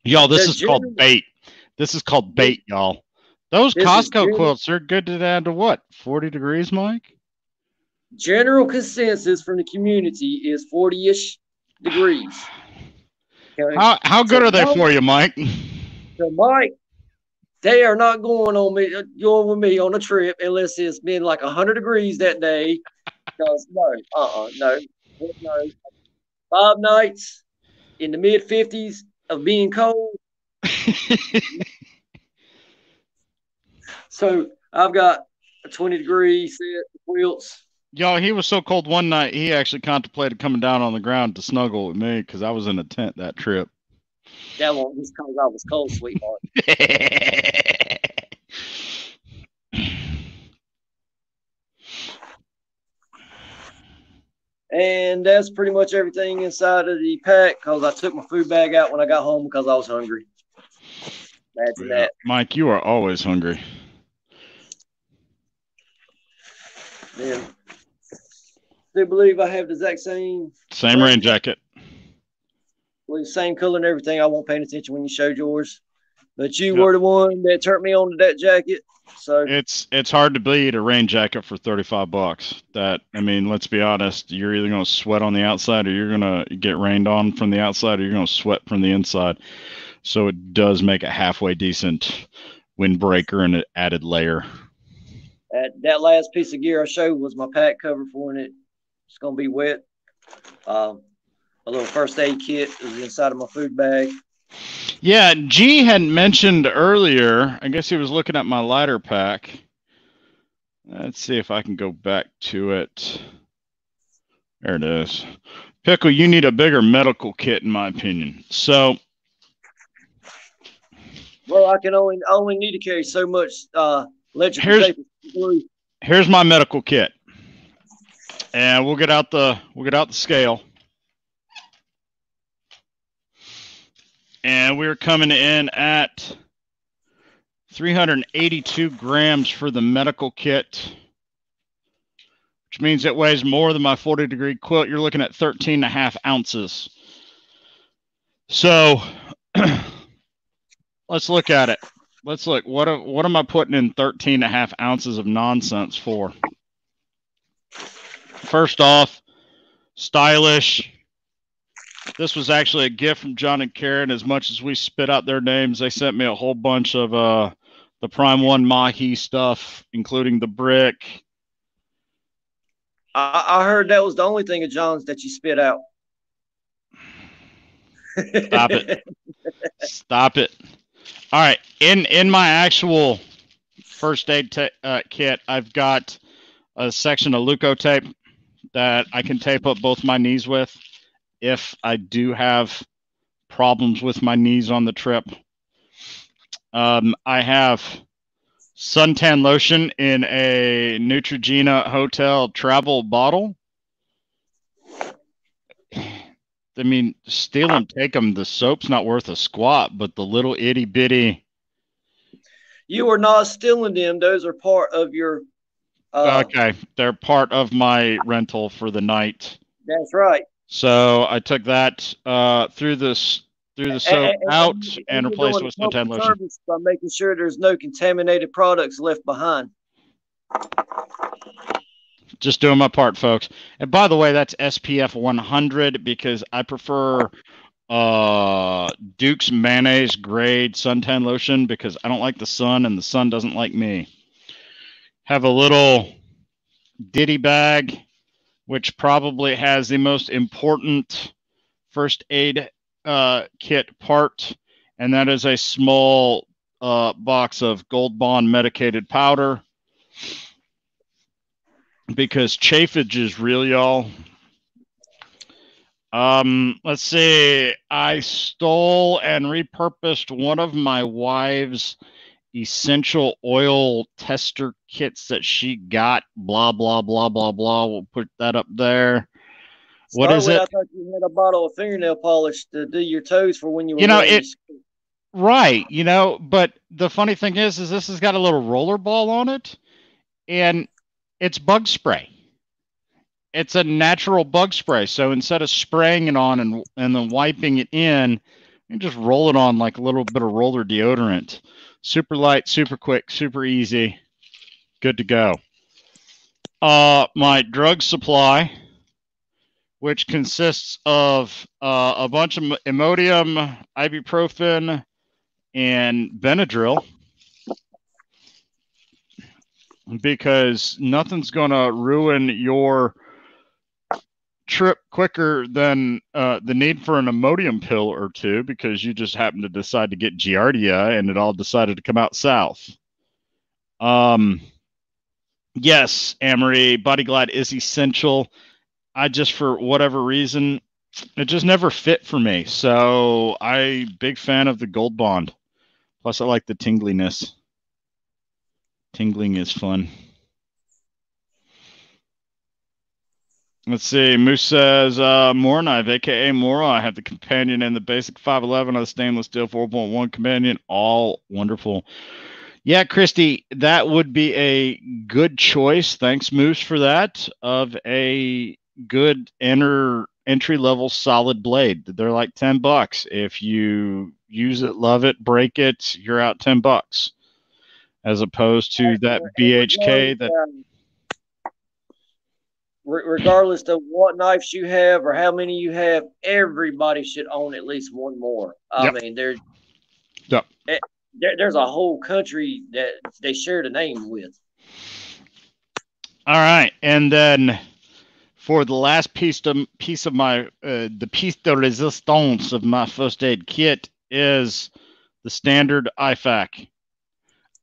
A: Y'all, this is called bait. This is called bait, y'all. Those Costco quilts are good to down to what? 40 degrees, Mike?
B: General consensus from the community is 40-ish degrees.
A: How good are they for you, Mike?
B: So, Mike, they are not going with me on a trip unless it's been like 100 degrees that day. Because no. 5 nights in the mid 50s of being cold. So I've got a 20-degree set of quilts.
A: Yo, he was so cold one night, he actually contemplated coming down on the ground to snuggle with me because I was in a tent that trip.
B: That won't just because I was cold, sweetheart. And that's pretty much everything inside of the pack because I took my food bag out when I got home because I was hungry. Imagine that.
A: Mike, you are always hungry.
B: Yeah. Do believe I have the exact same
A: rain jacket.
B: Same color and everything. I won't pay attention when you showed yours. But you were the one that turned me on to that jacket. So
A: it's hard to beat a rain jacket for $35. That, I mean, let's be honest, you're either going to sweat on the outside or you're going to get rained on from the outside or you're going to sweat from the inside. So it does make a halfway decent windbreaker and an added layer.
B: That last piece of gear I showed was my pack cover for it. It's going to be wet. A little first aid kit is inside of my food bag.
A: Yeah, G had mentioned earlier, I guess he was looking at my Leiter Pack. Let's see if I can go back to it. There it is. Pickle, you need a bigger medical kit, in my opinion. So,
B: well, I only need to carry so much electrical tape.
A: Here's my medical kit, and we'll get out the scale. And we're coming in at 382 grams for the medical kit, which means it weighs more than my 40-degree quilt. You're looking at 13.5 ounces. So let's look at it. Let's look. What am I putting in 13.5 ounces of nonsense for? First off, stylish. This was actually a gift from John and Karen. As much as we spit out their names, they sent me a whole bunch of the Prime 1 Mahi stuff, including the brick.
B: I heard that was the only thing of John's that you spit out.
A: Stop it. Stop it. All right. In my actual first aid kit, I've got a section of Leuco tape that I can tape up both my knees with if I do have problems with my knees on the trip. I have suntan lotion in a Neutrogena hotel travel bottle. I mean, steal them, take them. The soap's not worth a squat, but the little itty bitty.
B: You are not stealing them. Those are part of your.
A: Okay, they're part of my rental for the night.
B: That's right.
A: So I took that through the soap out and
B: You're
A: replaced
B: doing
A: it with
B: a public
A: suntan lotion.
B: service by making sure there's no contaminated products left behind.
A: Just doing my part, folks. And by the way, that's SPF 100 because I prefer Duke's mayonnaise grade suntan lotion because I don't like the sun and the sun doesn't like me. Have a little ditty bag, which probably has the most important first aid kit part, and that is a small box of Gold Bond medicated powder because chafage is real, y'all. Let's see. I stole and repurposed one of my wife's essential oil tester kits that she got. Blah, blah, blah, blah, blah. We'll put that up there. What is it?
B: I thought you had a bottle of fingernail polish to do your toes for when you were
A: right, but the funny thing is this has got a little roller ball on it, and it's bug spray. It's a natural bug spray. So instead of spraying it on and then wiping it in, you just roll it on like a little bit of roller deodorant. Super light, super quick, super easy. Good to go. My drug supply, which consists of a bunch of Imodium, ibuprofen, and Benadryl, because nothing's going to ruin your trip quicker than the need for an Imodium pill or two because you just happen to decide to get Giardia and it all decided to come out south. Yes, Amory, Body Glide is essential. I just, for whatever reason, it just never fit for me. So big fan of the Gold Bond. Plus, I like the tingliness. Tingling is fun. Let's see. Moose says, More Knife, a.k.a. Mora. I have the companion and the basic 511 of the stainless steel 4.1 companion. All wonderful. Yeah, Christy, that would be a good choice. Thanks, Moose, for that. Of a good entry-level solid blade. They're like $10. If you use it, love it, break it, you're out $10. As opposed to that BHK that...
B: regardless of what knives you have or how many you have, everybody should own at least one more. I mean, there's a whole country that they share the name with.
A: All right, and then for the last piece of my the piece de resistance of my first aid kit is the standard IFAK.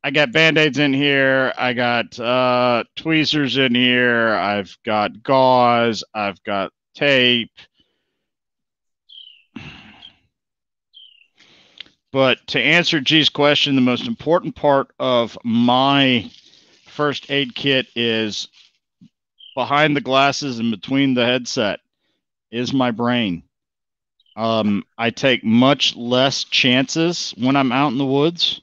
A: I got Band-Aids in here. I got tweezers in here. I've got gauze. I've got tape. But to answer G's question, the most important part of my first aid kit is behind the glasses and between the headset is my brain. I take much less chances when I'm out in the woods.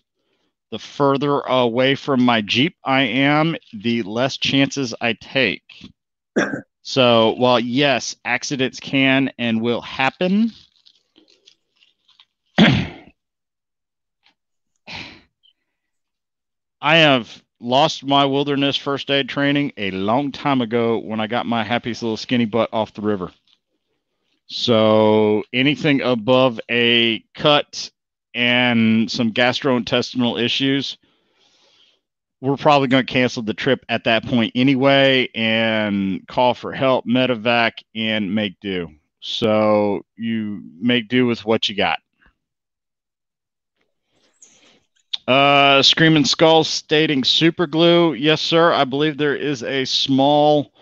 A: The further away from my Jeep I am, the less chances I take. So while, yes, accidents can and will happen, I have lost my wilderness first aid training a long time ago when I got my happy little skinny butt off the river. So anything above a cut and some gastrointestinal issues, we're probably going to cancel the trip at that point anyway and call for help, medevac, and make do. So you make do with what you got. Screaming Skulls stating super glue. Yes, sir. I believe there is a small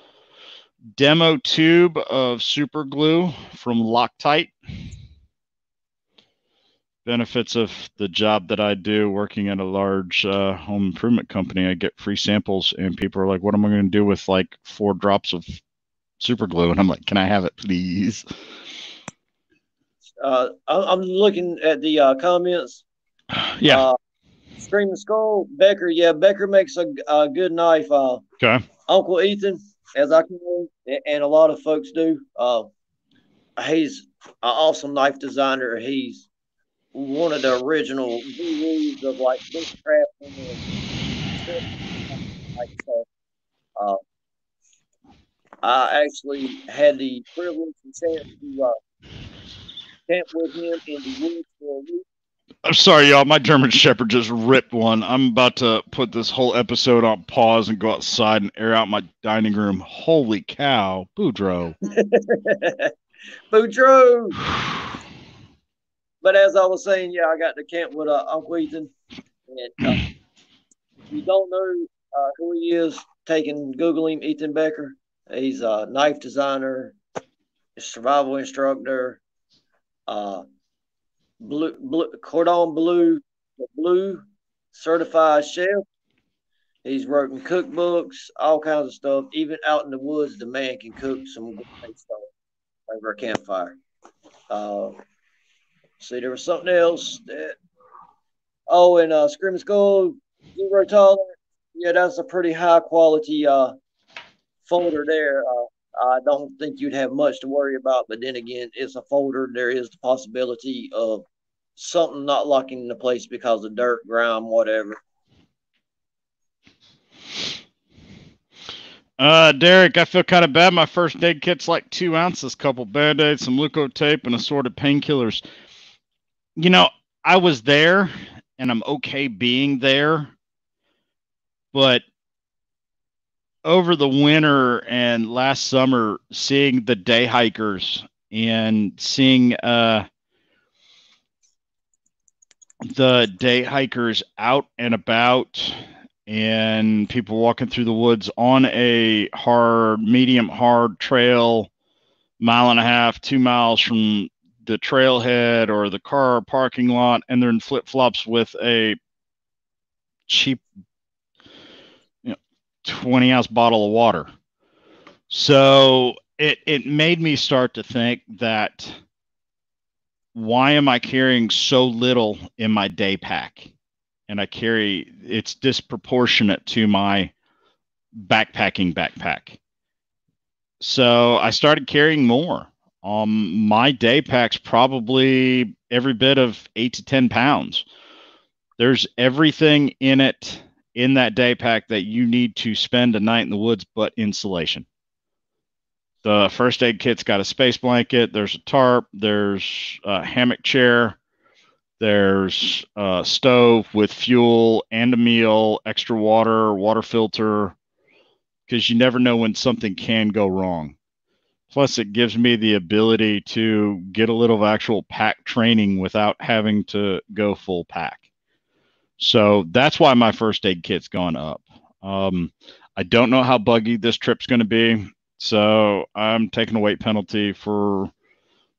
A: demo tube of super glue from Loctite. Benefits of the job that I do working at a large home improvement company. I get free samples and people are like, what am I going to do with like 4 drops of super glue? And I'm like, can I have it, please?
B: I'm looking at the comments.
A: Yeah.
B: Screaming Skull, Becker. Yeah, Becker makes a good knife.
A: Okay.
B: Uncle Ethan, as I can, and a lot of folks do. He's an awesome knife designer. He's one of the original gurus of like bushcrafting and stuff like stuff. Uh, I actually had the privilege and chance to camp with him in the woods for a week.
A: I'm sorry, y'all. My German Shepherd just ripped one. I'm about to put this whole episode on pause and go outside and air out my dining room. Holy cow, Boudreaux.
B: Boudreaux. But as I was saying, yeah, I got to camp with Uncle Ethan. And if you don't know who he is, Google him, Ethan Becker. He's a knife designer, survival instructor, cordon bleu certified chef. He's written cookbooks, all kinds of stuff. Even out in the woods, the man can cook some great stuff over a campfire. See, there was something else that. Oh, and Screaming Skull, Zero Tolerance. Yeah, that's a pretty high quality folder there. I don't think you'd have much to worry about, but then again, it's a folder. There is the possibility of something not locking into place because of dirt, grime, whatever.
A: Derek, I feel kind of bad. My first aid kit's like 2 ounces, couple Band-Aids, some Leuko tape, and assorted painkillers. You know, I was there, and I'm okay being there, but over the winter and last summer, seeing the day hikers and seeing the day hikers out and about and people walking through the woods on a medium hard trail, 1.5 miles, 2 miles from the trailhead or the car parking lot, and they're in flip-flops with a cheap 20-ounce bottle of water. So it made me start to think that, why am I carrying so little in my day pack? And it's disproportionate to my backpack. So I started carrying more. My day pack's probably every bit of 8 to 10 pounds. There's everything in it, in that day pack, that you need to spend a night in the woods, but insulation. The first aid kit's got a space blanket. There's a tarp. There's a hammock chair. There's a stove with fuel and a meal, extra water filter, because you never know when something can go wrong. Plus, it gives me the ability to get a little of actual pack training without having to go full pack. So that's why my first aid kit's gone up. I don't know how buggy this trip's going to be, so I'm taking a weight penalty for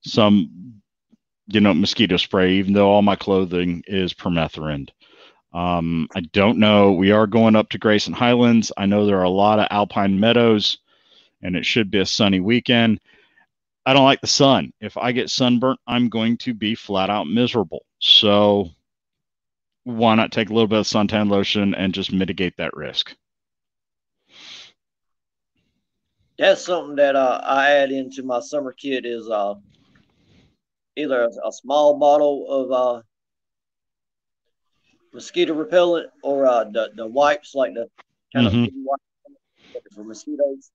A: some, mosquito spray, even though all my clothing is permethrin. I don't know. We are going up to Grayson Highlands. I know there are a lot of alpine meadows, and it should be a sunny weekend. I don't like the sun. If I get sunburnt, I'm going to be flat out miserable. So why not take a little bit of suntan lotion and just mitigate that risk?
B: That's something that I add into my summer kit is either a small bottle of mosquito repellent or the wipes, like the kind of wipes for mosquitoes.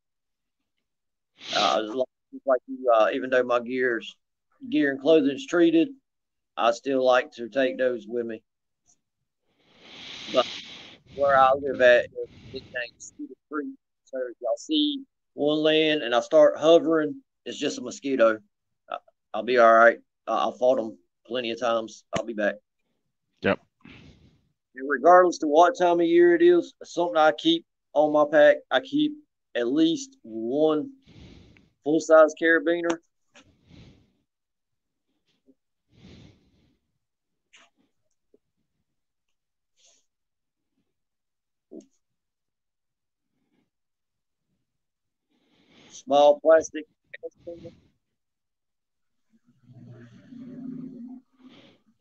B: Like you, even though my gear and clothing is treated, I still like to take those with me. But where I live at, it ain't mosquito free. So if y'all see one land and I start hovering, it's just a mosquito. I'll be all right. I fought them plenty of times. I'll be back.
A: Yep.
B: And regardless to what time of year it is, something I keep on my pack, I keep at least one full-size carabiner. Small plastic.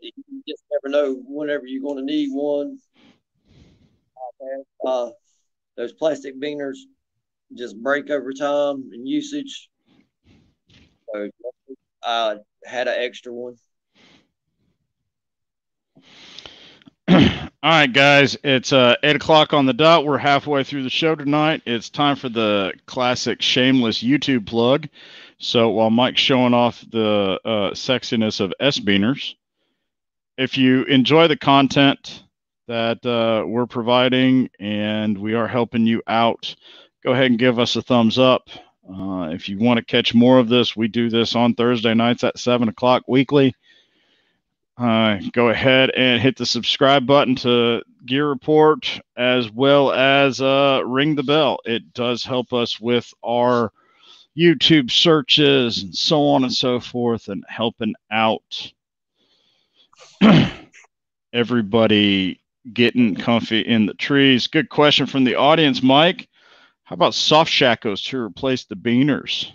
B: You just never know whenever you're going to need one. Those plastic beaners just break over time and usage. So I had an extra one.
A: All right, guys, it's 8 o'clock on the dot. We're halfway through the show tonight. It's time for the classic shameless YouTube plug. So while Mike's showing off the sexiness of S-Beaners, if you enjoy the content that we're providing and we are helping you out, go ahead and give us a thumbs up. If you want to catch more of this, we do this on Thursday nights at 7 o'clock weekly. Go ahead and hit the subscribe button to Gear Report, as well as ring the bell. It does help us with our YouTube searches and so on and so forth, and helping out everybody getting comfy in the trees. Good question from the audience, Mike. How about soft shackles to replace the beaners?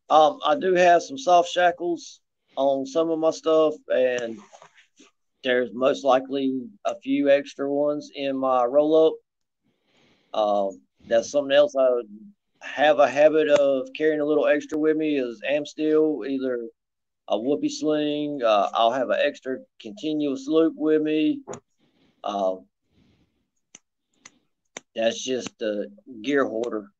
B: I do have some soft shackles on some of my stuff, and there's most likely a few extra ones in my Rollup. That's something else I would have a habit of carrying a little extra with me is Amsteel, either a whoopee sling. I'll have an extra continuous loop with me. That's just the gear hoarder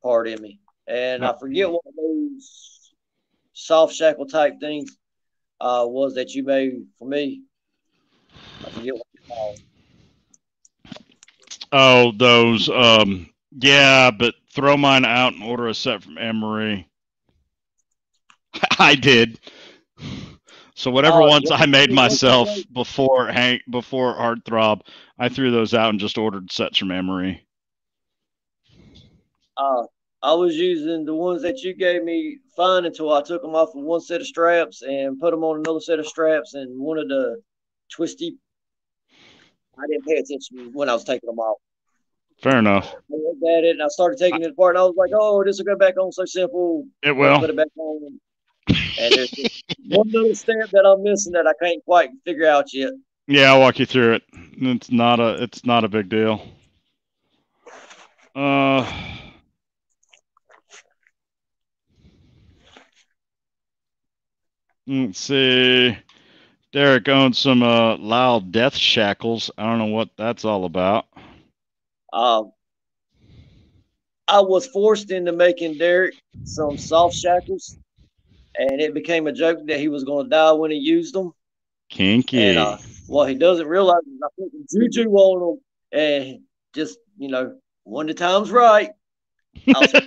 B: part in me. And I forget what those soft shackle type things was that you made for me. I forget what they're called.
A: Oh, those. Yeah, but throw mine out and order a set from Emery. I did. So whatever ones I made myself before Heartthrob, I threw those out and just ordered sets from Emery.
B: I was using the ones that you gave me fine until I took them off of one set of straps and put them on another set of straps, and one of the twisty. I didn't pay attention when I was taking them off.
A: Fair enough.
B: I looked at it and I started taking it apart, and I was like, "Oh, this will go back on so simple."
A: It will.
B: Put it back on. And there's one little step that I'm missing that I can't quite figure out yet.
A: Yeah, I'll walk you through it. It's not a big deal. Let's see. Derek owns some Loud Death Shackles. I don't know what that's all about.
B: I was forced into making Derek some soft shackles, and it became a joke that he was going to die when he used them.
A: Kinky.
B: And what he doesn't realize is I put the juju on them, and just, when the time's right, I'll say,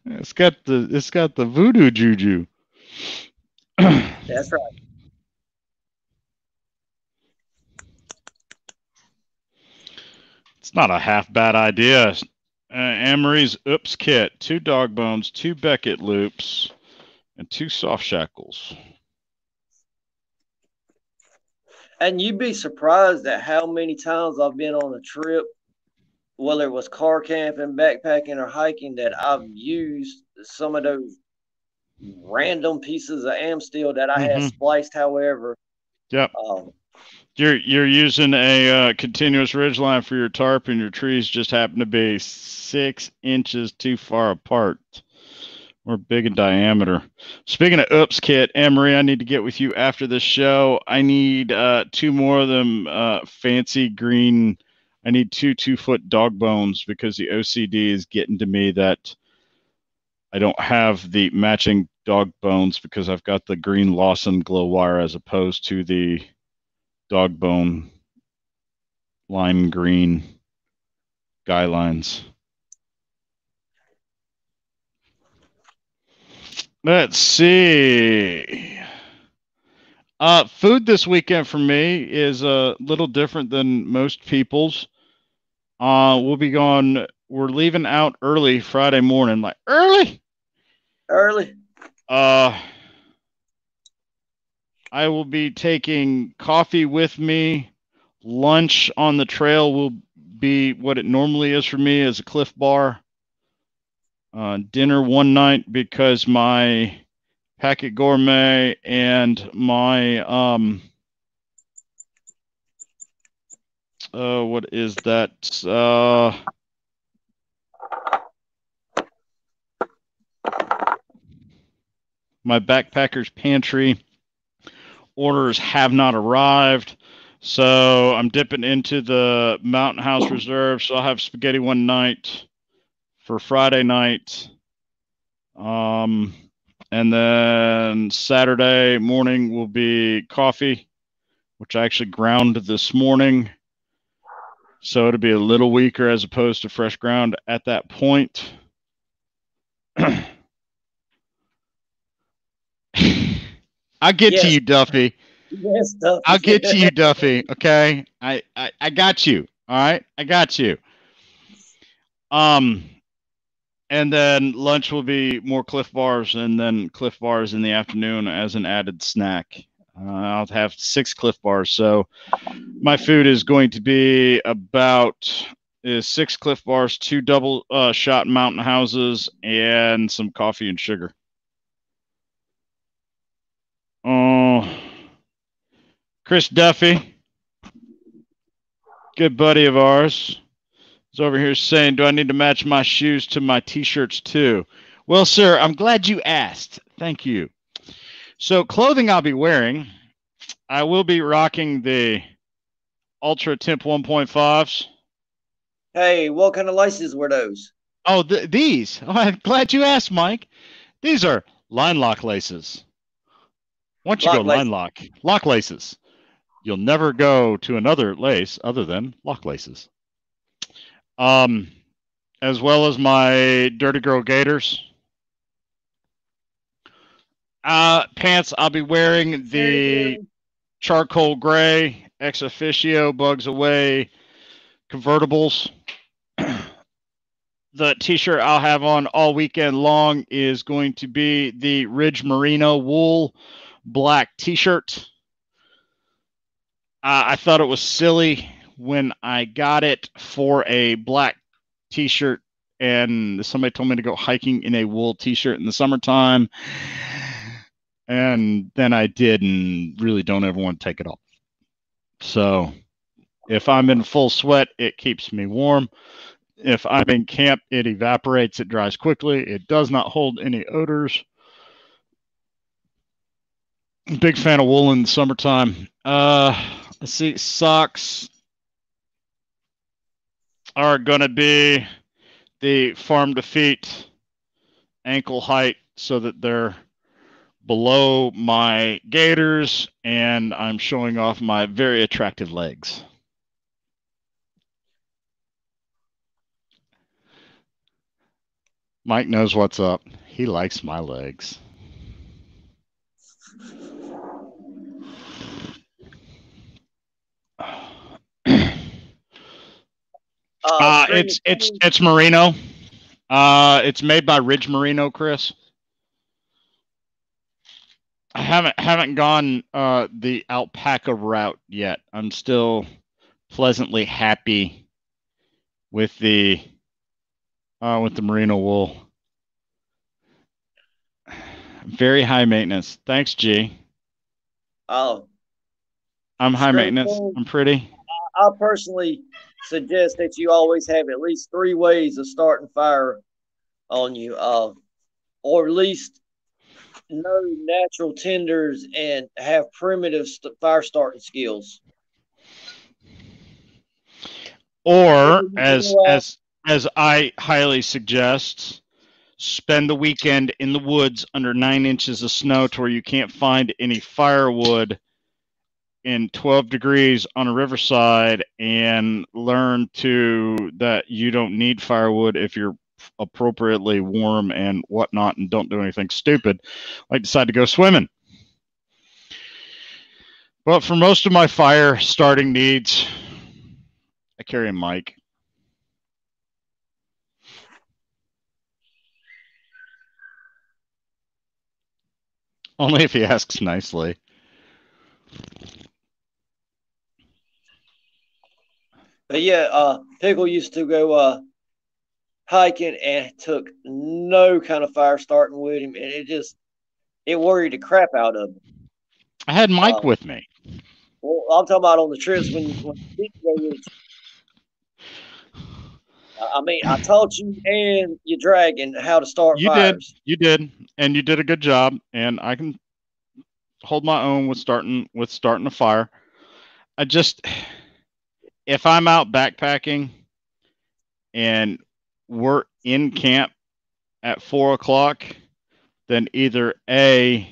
A: It's got the voodoo juju.
B: That's right.
A: It's not a half bad idea. Amory's Oops kit, 2 dog bones, 2 Beckett loops, and 2 soft shackles.
B: And you'd be surprised at how many times I've been on a trip, whether it was car camping, backpacking, or hiking, that I've used some of those random pieces of Amsteel that I had spliced however.
A: Yep. You're using a continuous ridgeline for your tarp, and your trees just happen to be 6 inches too far apart. Or big in diameter. Speaking of Oops kit, Emery, I need to get with you after the show. I need 2 more of them fancy green. I need 2 2-foot dog bones because the OCD is getting to me that I don't have the matching dog bones because I've got the green Lawson glow wire as opposed to the dog bone lime green guy lines. Let's see. Food this weekend for me is a little different than most people's. We'll be going. We're leaving out early Friday morning. Like early. I will be taking coffee with me. Lunch on the trail will be what it normally is for me, as a Cliff Bar. Dinner one night because my Packet Gourmet, and my what is that? My Backpacker's Pantry orders have not arrived. So I'm dipping into the Mountain House Reserve. So I'll have spaghetti one night for Friday night. And then Saturday morning will be coffee, which I actually ground this morning. So it'll be a little weaker as opposed to fresh ground at that point. I'll get to you, Duffy.
B: Yes, Duffy.
A: I'll get to you, Duffy. Okay, I got you. All right, I got you. And then lunch will be more Cliff Bars, and then Cliff Bars in the afternoon as an added snack. I'll have 6 Cliff Bars, so my food is going to be about 6 Cliff Bars, 2 double shot Mountain Houses, and some coffee and sugar. Oh, Chris Duffy, good buddy of ours, is over here saying, do I need to match my shoes to my t-shirts too? Well, sir, I'm glad you asked. Thank you. So clothing I'll be wearing, I will be rocking the Ultra Temp 1.5s.
B: Hey, what kind of laces were those?
A: Oh, these. Oh, I'm glad you asked, Mike. These are line lock laces. Once you go line lock laces, you'll never go to another lace other than lock laces. As well as my Dirty Girl Gators. Pants, I'll be wearing the charcoal gray ex officio Bugs Away convertibles. The t-shirt I'll have on all weekend long is going to be the Ridge Merino wool black t-shirt. I thought it was silly when I got it for a black t-shirt and somebody told me to go hiking in a wool t-shirt in the summertime. And then I did and really don't ever want to take it off. So if I'm in full sweat, it keeps me warm. If I'm in camp, it evaporates, it dries quickly, it does not hold any odors. Big fan of wool in the summertime. Let's see, socks are going to be the farm to feet ankle height so that they're below my gaiters and I'm showing off my very attractive legs. Mike knows what's up. He likes my legs. It's merino. It's made by Ridge Merino, Chris. I haven't gone the alpaca route yet. I'm still pleasantly happy with the merino wool. Very high maintenance. Thanks, G.
B: Oh,
A: I'm high maintenance. I'm pretty.
B: I personally suggest that you always have at least 3 ways of starting fire on you, or at least know natural tenders and have primitive fire starting skills.
A: Or as I highly suggest, spend the weekend in the woods under 9 inches of snow to where you can't find any firewood in 12 degrees on a riverside and learn that you don't need firewood if you're appropriately warm and whatnot and don't do anything stupid, like decide to go swimming. But for most of my fire starting needs, I carry a mic. Only if he asks nicely.
B: But yeah, Pickl used to go hiking and took no kind of fire starting with him, and it worried the crap out of me.
A: I had Mike
B: Uh,
A: with me.
B: well, I'm talking about on the trips when you did go with you. I mean, I taught you and your dragon how to start fires.
A: You did, and you did a good job. And I can hold my own with starting a fire. I just, if I'm out backpacking and we're in camp at 4 o'clock, then either A,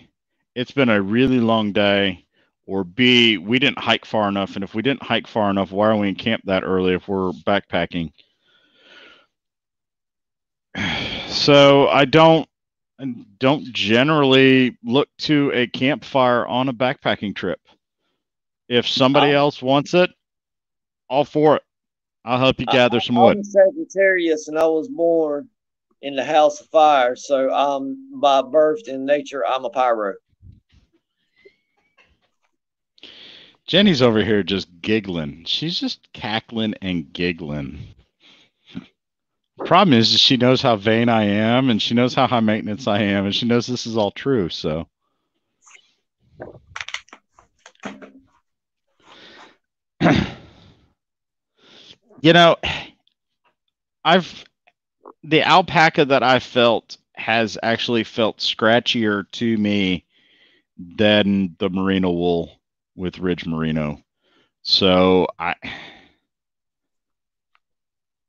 A: it's been a really long day, or B, we didn't hike far enough. And if we didn't hike far enough, why are we in camp that early if we're backpacking? So I don't generally look to a campfire on a backpacking trip. If somebody
B: I'm,
A: else wants it, all for it. I'll help you gather some wood.
B: I'm a Sagittarius, and I was born in the House of Fire. So I'm by birth in nature. I'm a pyro.
A: Jenny's over here just giggling. She's just cackling and giggling. Problem is, she knows how vain I am, and she knows how high maintenance I am, and she knows this is all true. So, you know, the alpaca that I felt has actually felt scratchier to me than the merino wool with Ridge Merino. So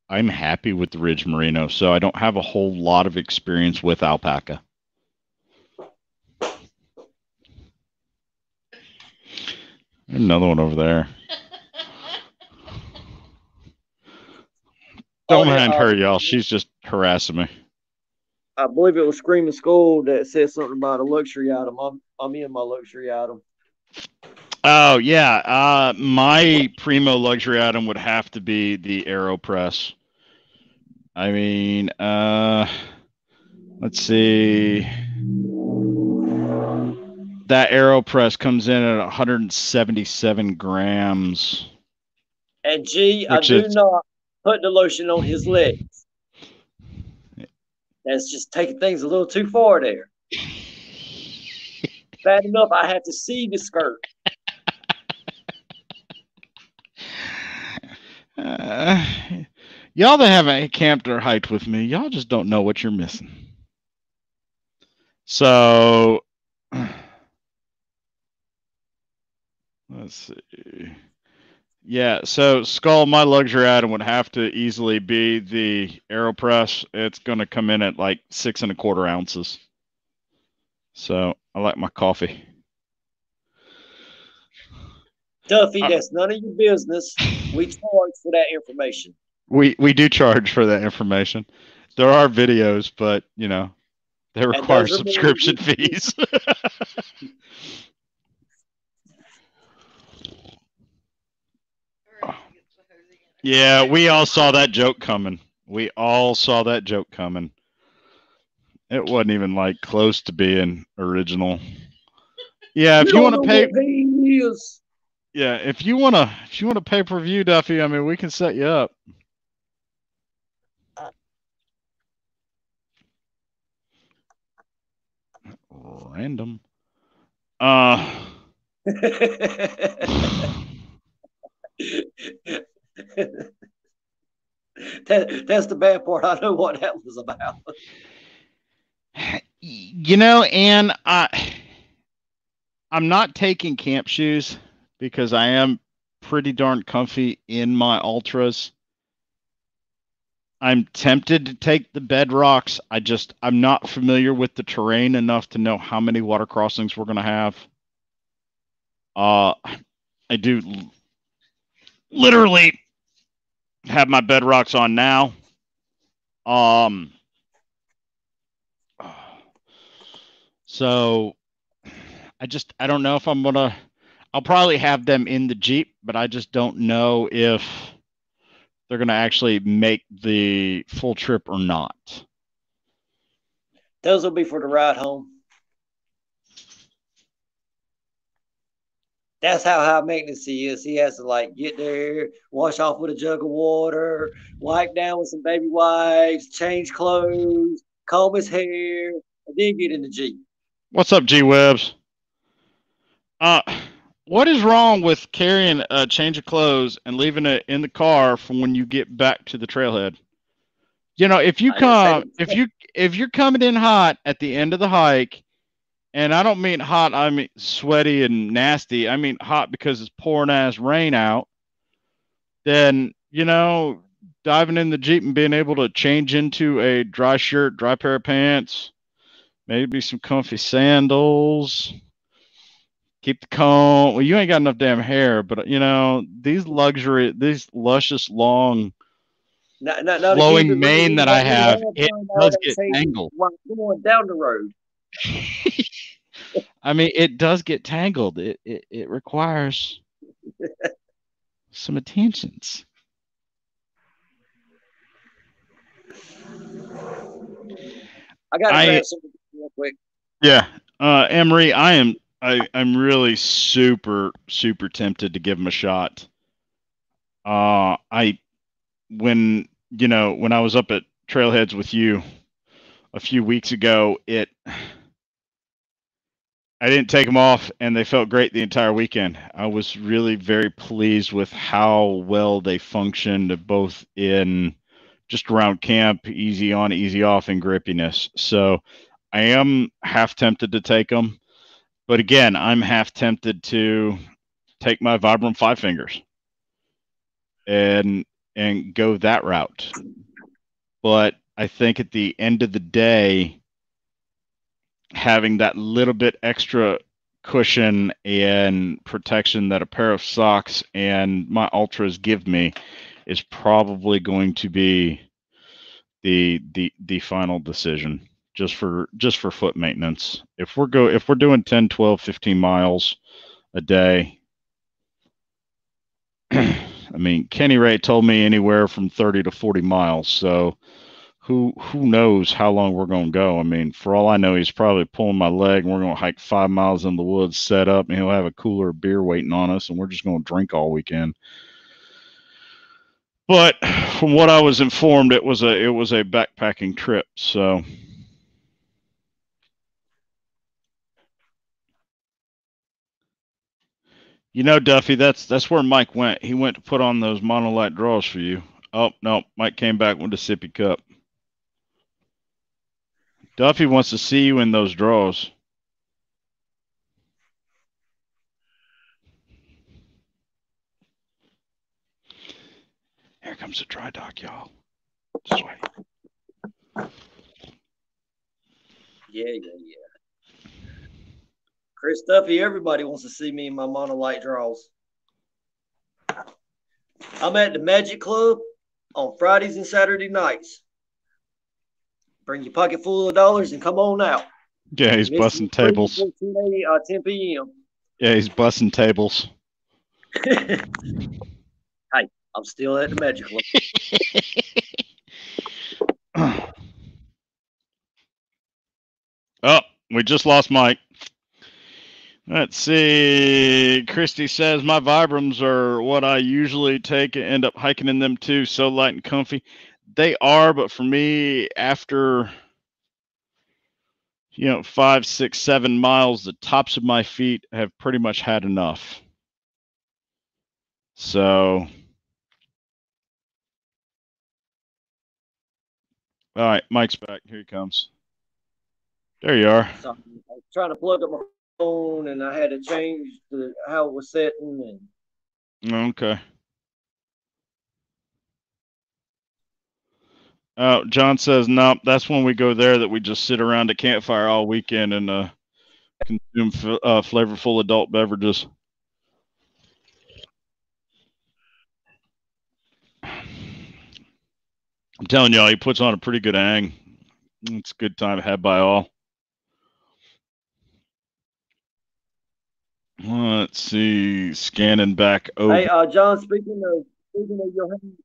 A: I'm happy with the Ridge Merino. So I don't have a whole lot of experience with alpaca. Another one over there. Don't mind her, y'all. She's just harassing me.
B: I believe it was Screaming Skull that said something about a luxury item. I'm in my luxury item.
A: Oh yeah, my primo luxury item would have to be the AeroPress. I mean, let's see. That AeroPress comes in at 177 grams.
B: And G, I do not put the lotion on his legs. That's just taking things a little too far there. Bad enough, I have to see the skirt.
A: Y'all that haven't camped or hiked with me, y'all just don't know what you're missing. So, let's see. Yeah, so Skull, my luxury item would have to easily be the AeroPress. It's going to come in at like 6.25 ounces. So I like my coffee.
B: Duffy, that's none of your business. We charge for that information.
A: We do charge for that information. There are videos, but you know, they require subscription fees. Yeah, we all saw that joke coming. We all saw that joke coming. It wasn't even like close to being original. Yeah, if you want to pay, yeah, if you want to pay per view, Duffy, I mean, we can set you up. Random.
B: That's the bad part. I know what that was about.
A: You know, and I'm not taking camp shoes because I am pretty darn comfy in my Ultras. I'm tempted to take the Bedrocks. I'm not familiar with the terrain enough to know how many water crossings we're going to have. I do literally have my Bedrocks on now. So I don't know if I'll probably have them in the Jeep, but I just don't know if they're going to actually make the full trip or not.
B: Those will be for the ride home. That's how high maintenance he is. He has to like get there, wash off with a jug of water, wipe down with some baby wipes, change clothes, comb his hair, and then get in the Jeep.
A: What's up, G Webs? Uh, what is wrong with carrying a change of clothes and leaving it in the car for when you get back to the trailhead? You know, if you
B: I didn't say
A: come, if you're coming in hot at the end of the hike, and I don't mean hot, I mean sweaty and nasty. I mean hot because it's pouring ass rain out. Then diving in the Jeep and being able to change into a dry shirt, dry pair of pants, maybe some comfy sandals. Keep the comb. Well, you ain't got enough damn hair, but these luscious, long,
B: now to keep it
A: flowing
B: real,
A: mane that I
B: we
A: have,
B: have
A: it
B: found
A: does get
B: adaptations
A: tangled.
B: while going down the road.
A: I mean, it does get tangled. It requires some attentions.
B: I got to
A: I
B: grab something real quick.
A: Yeah, Emery, I'm really super super tempted to give him a shot. I when when I was up at Trailheads with you a few weeks ago, I didn't take them off, and they felt great the entire weekend. I was really very pleased with how well they functioned, both in just around camp, easy on, easy off, and grippiness. So I am half tempted to take them, but again, I'm half tempted to take my Vibram Five Fingers and go that route. But I think at the end of the day, having that little bit extra cushion and protection that a pair of socks and my ultras give me is probably going to be the final decision, just for foot maintenance. If we're doing 10, 12, 15 miles a day, I mean, Kenny Ray told me anywhere from 30 to 40 miles. So who knows how long we're going to go? I mean, for all I know, he's probably pulling my leg, and we're going to hike 5 miles in the woods, set up, and he'll have a cooler of beer waiting on us, and we're just going to drink all weekend. But from what I was informed, it was a backpacking trip. So Duffy, that's where Mike went. He went to put on those monolight draws for you. Oh no, Mike came back with a sippy cup. Duffy wants to see you in those draws. Here comes the dry dock, y'all. Sweaty.
B: Yeah. Chris Duffy, everybody wants to see me in my monolight draws. I'm at the Magic Club on Fridays and Saturday nights. Bring your pocket full of dollars and come on out.
A: Yeah, he's busting tables.
B: 10 p.m.
A: Yeah, he's busting tables.
B: Hey, I'm still at the Magic Club.
A: Oh, we just lost Mike. Let's see. Christy says my Vibrams are what I usually take and end up hiking in them too. So light and comfy. They are, but for me, after 5, 6, 7 miles, the tops of my feet have pretty much had enough. So, all right, Mike's back. Here he comes. There you are.
B: So I was trying to plug up my phone, and I had to change how it was setting.
A: Okay. John says, nope, that's when we go there, that we just sit around a campfire all weekend and consume flavorful adult beverages. I'm telling y'all, he puts on a pretty good hang. It's a good time had by all. Let's see. Scanning back over.
B: Hey, John, speaking of your hang,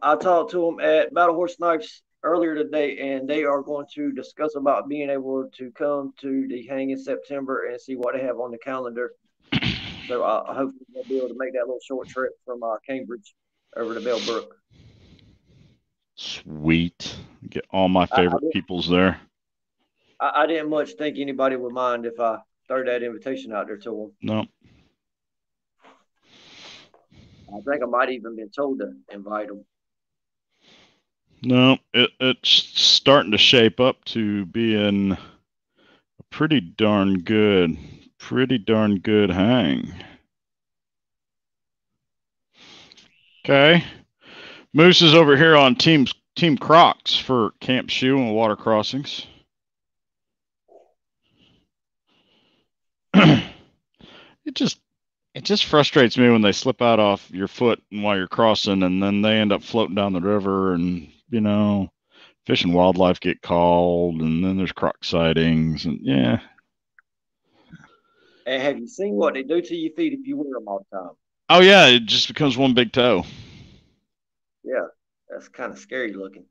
B: I talked to them at Battle Horse Knives earlier today, and they are going to discuss about being able to come to the hang in September and see what they have on the calendar. So hopefully they'll be able to make that little short trip from Cambridge over to Bellbrook.
A: Sweet. Get all my favorite peoples there.
B: I didn't much think anybody would mind if I throw that invitation out there to them.
A: No.
B: I think I might even been told to invite them.
A: No, it's starting to shape up to being a pretty darn good hang. Okay. Moose is over here on Team Crocs for camp shoe and water crossings. It just frustrates me when they slip out off your foot while you're crossing, and then they end up floating down the river, and Fish and Wildlife get called, and then there's croc sightings, and yeah.
B: And have you seen what they do to your feet if you wear them all the time?
A: Oh yeah, it just becomes one big toe.
B: Yeah, that's kind of scary looking.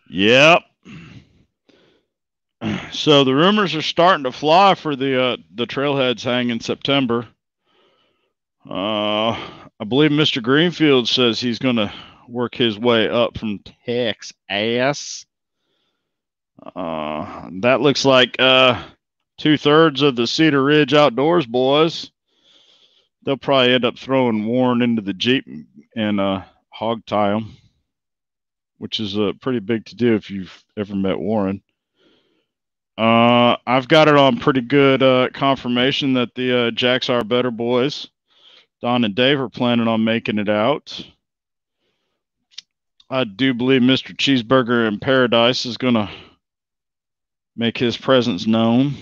A: Yep. So the rumors are starting to fly for the trailheads hang in September. I believe Mr. Greenfield says he's going to work his way up from Texas. That looks like 2/3 of the Cedar Ridge Outdoors boys. They'll probably end up throwing Warren into the Jeep and hog tie him, which is pretty big to do if you've ever met Warren. I've got it on pretty good confirmation that the Jacks Are Better boys, Don and Dave, are planning on making it out. I do believe Mr. Cheeseburger in Paradise is going to make his presence known.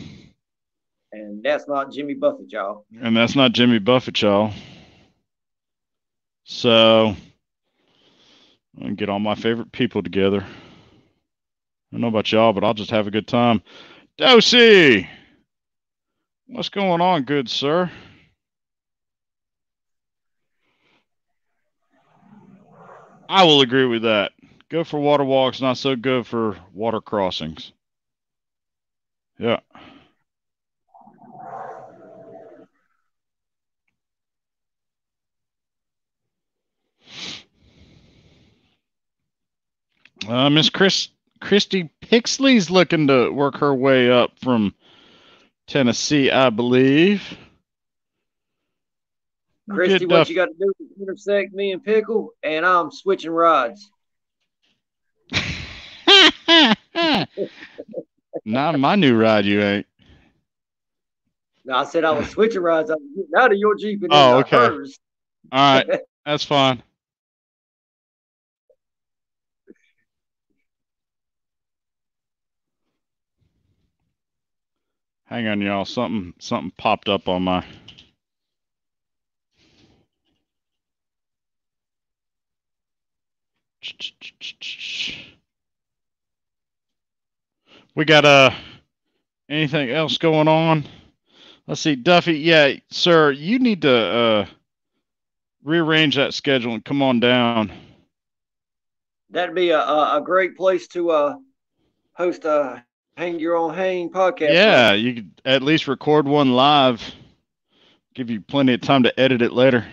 B: And that's not Jimmy Buffett, y'all.
A: And that's not Jimmy Buffett, y'all. So I'm going to get all my favorite people together. I don't know about y'all, but I'll just have a good time. Dosey! What's going on, good sir? I will agree with that. Go for water walks, not so good for water crossings. Yeah. Miss Christy Pixley's looking to work her way up from Tennessee, I believe.
B: Christy, what you got to do is intersect me and Pickl, and I'm switching rides.
A: Not my new ride, you ain't.
B: No, I said I was switching rides. I was getting out of your Jeep and into hers.
A: All right, that's fine. Hang on, y'all. Something popped up on my. We got anything else going on? Let's see, Duffy. Yeah, sir, you need to rearrange that schedule and come on down.
B: That'd be a great place to host a Hang Your Own Hang podcast.
A: Yeah, you could at least record one live. Give you plenty of time to edit it later.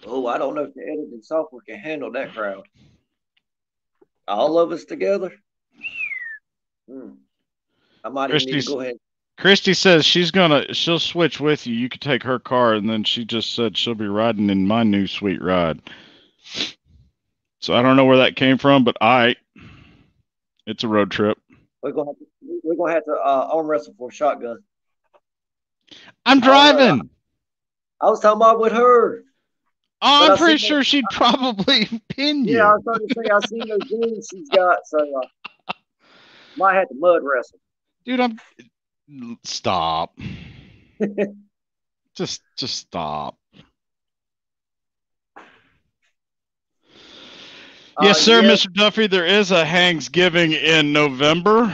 B: Oh, I don't know if the editing software can handle that crowd. All of us together? I might even need to go ahead.
A: Christy says she'll switch with you. You could take her car, and then she just said she'll be riding in my new sweet ride. So I don't know where that came from, but it's a road trip.
B: We're gonna have to arm wrestle for a shotgun.
A: I'm driving.
B: I was talking about with her.
A: Oh, I'm pretty sure she'd probably pin you.
B: Yeah, I was starting to say I seen those jeans she's got, so might have to mud wrestle.
A: Dude, stop. just stop. Yes, sir, yes. Mr. Duffy. There is a Hangsgiving in November.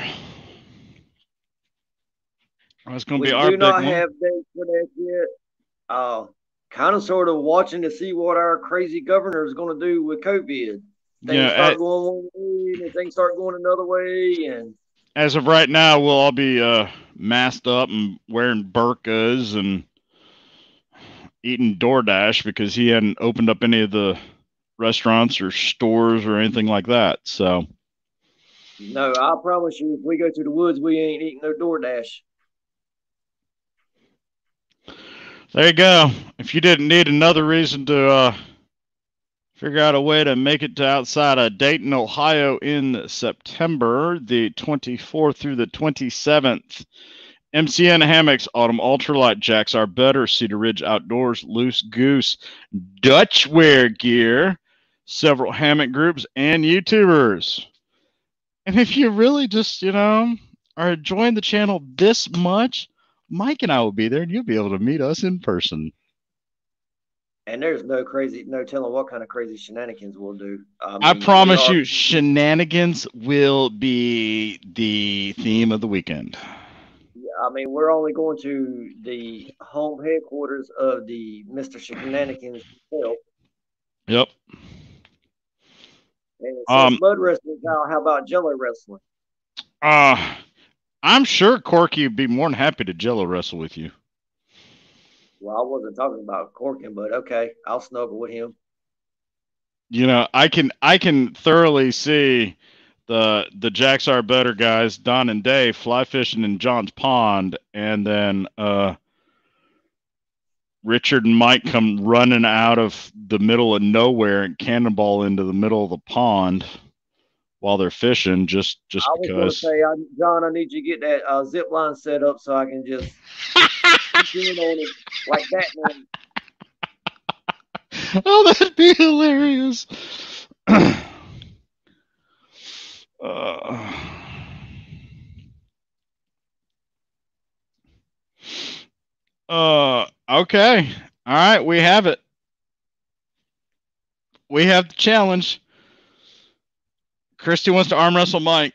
A: That's going to be our big one. We do not have
B: dates for that yet. Kind of sort of watching to see what our crazy governor is going to do with COVID. Things start going one way and things start going another way. And
A: as of right now, we'll all be masked up and wearing burqas and eating DoorDash because he hadn't opened up any of the restaurants or stores or anything like that. So
B: No, I promise you, if we go to the woods, we ain't eating no DoorDash.
A: there you go. If you didn't need another reason to figure out a way to make it to outside of Dayton, Ohio in September, the 24th through the 27th, MCN Hammocks, Autumn Ultralight, Jacks Are Better, Cedar Ridge Outdoors, Loose Goose, Dutch Wear Gear, several hammock groups, and YouTubers. And if you really just, are enjoying the channel this much, Mike and I will be there, and you'll be able to meet us in person.
B: And there's no telling what kind of crazy shenanigans we'll do.
A: I promise you, shenanigans will be the theme of the weekend.
B: I mean, we're only going to the home headquarters of the Mr. Shenanigans himself.
A: Yep.
B: And since mud wrestling's out, how about Jello wrestling?
A: I'm sure Corky would be more than happy to Jello wrestle with you.
B: Well, I wasn't talking about Corkin, but okay, I'll snuggle with him.
A: I can thoroughly see the Jacks Are Better guys, Don and Dave, fly fishing in John's Pond, and then Richard and Mike come running out of the middle of nowhere and cannonball into the middle of the pond while they're fishing, just because.
B: I was going to say, John, I need you to get that zip line set up so I can just in on it like that, man.
A: Oh, that'd be hilarious. Okay. All right, we have it. We have the challenge. Christy wants to arm wrestle Mike.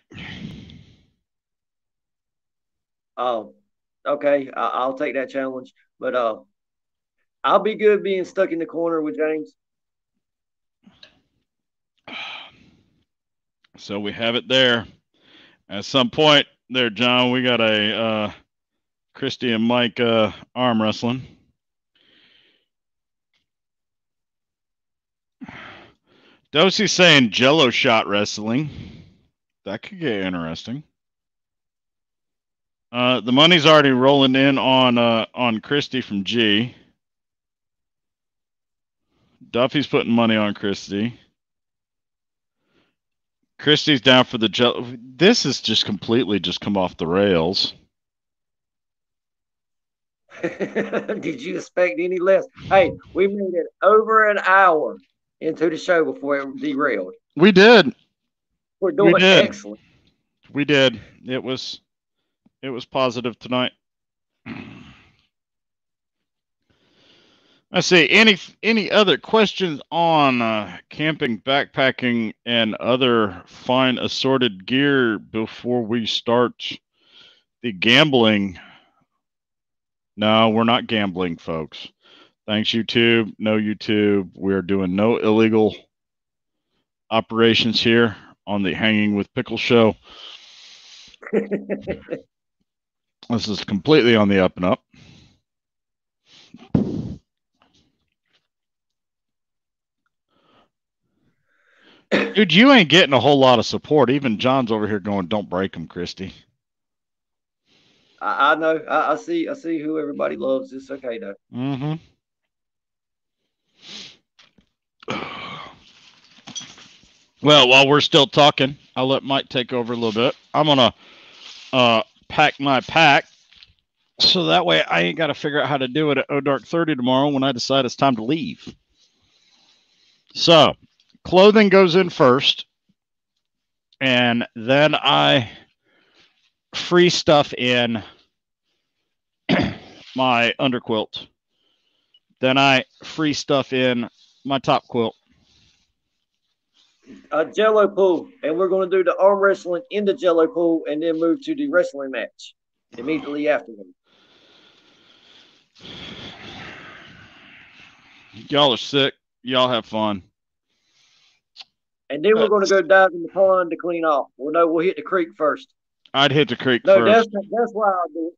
B: Oh, okay. I'll take that challenge. But I'll be good being stuck in the corner with James.
A: So we have it there. At some point there, John, we got a Christy and Mike arm wrestling. Dosey's saying Jello shot wrestling. That could get interesting. The money's already rolling in on Christy from G. Duffy's putting money on Christy. Christy's down for the Jello. This is just completely just come off the rails.
B: Did you expect any less? Hey, we made it over an hour into the show before it derailed.
A: We did.
B: We're doing excellent.
A: We did. It was positive tonight. Let's see. Any other questions on camping, backpacking, and other fine assorted gear before we start the gambling? No, we're not gambling, folks. Thanks, YouTube. No YouTube. We're doing no illegal operations here on the Hanging with Pickl show. This is completely on the up and up. Dude, you ain't getting a whole lot of support. Even John's over here going, "Don't break him, Christy."
B: I know. I see who everybody loves. It's okay, though.
A: Mm-hmm. Well, while we're still talking, I'll let Mike take over a little bit. I'm going to pack my pack so that way I ain't got to figure out how to do it at Dark 30 tomorrow when I decide it's time to leave. So, clothing goes in first, and then I free stuff in my underquilt. Then I free stuff in my top quilt.
B: A Jello pool, and we're going to do the arm wrestling in the Jello pool and then move to the wrestling match immediately afterwards.
A: Y'all are sick. Y'all have fun.
B: And then we're going to go dive in the pond to clean off. Well, no, we'll hit the creek first.
A: I'd hit the creek first.
B: That's why I'll do it.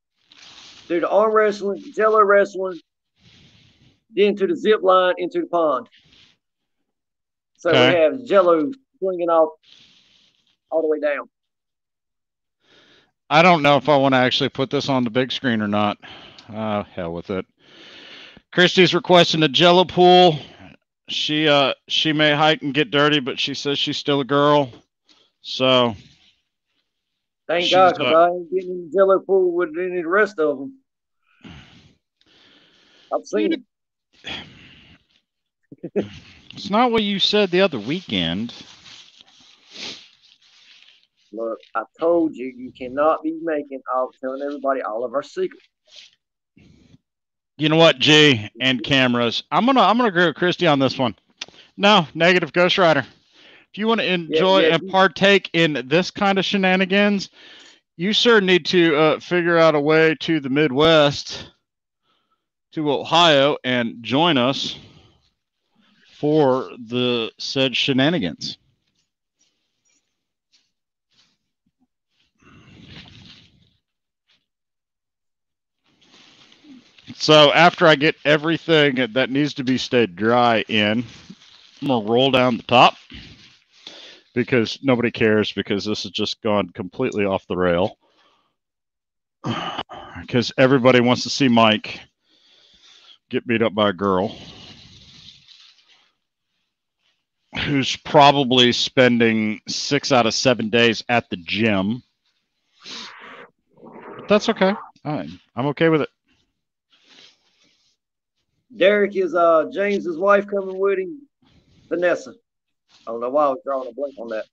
B: Do the arm wrestling, Jello wrestling, then to the zip line into the pond. So we have Jello swinging off all the way down.
A: I don't know if I want to actually put this on the big screen or not. Hell with it. Christy's requesting a Jello pool. She may hike and get dirty, but she says she's still a girl. So
B: thank God, because I ain't getting in the Jello pool with any of the rest of them. I've seen it.
A: It's not what you said the other weekend.
B: Look, I told you, you cannot be telling everybody all of our secrets.
A: You know what, G and cameras? I'm gonna agree with Christy on this one. No, negative Ghost Rider. If you want to enjoy and partake in this kind of shenanigans, you sir need to figure out a way to the Midwest, to Ohio, and join us for the said shenanigans. So after I get everything that needs to be stayed dry in, I'm going to roll down the top because nobody cares, because this has just gone completely off the rail. Because everybody wants to see Mike get beat up by a girl who's probably spending 6 out of 7 days at the gym. But that's okay. I'm okay with it.
B: Derek is James's wife coming with him, Vanessa. I don't know why I was drawing a blank on that.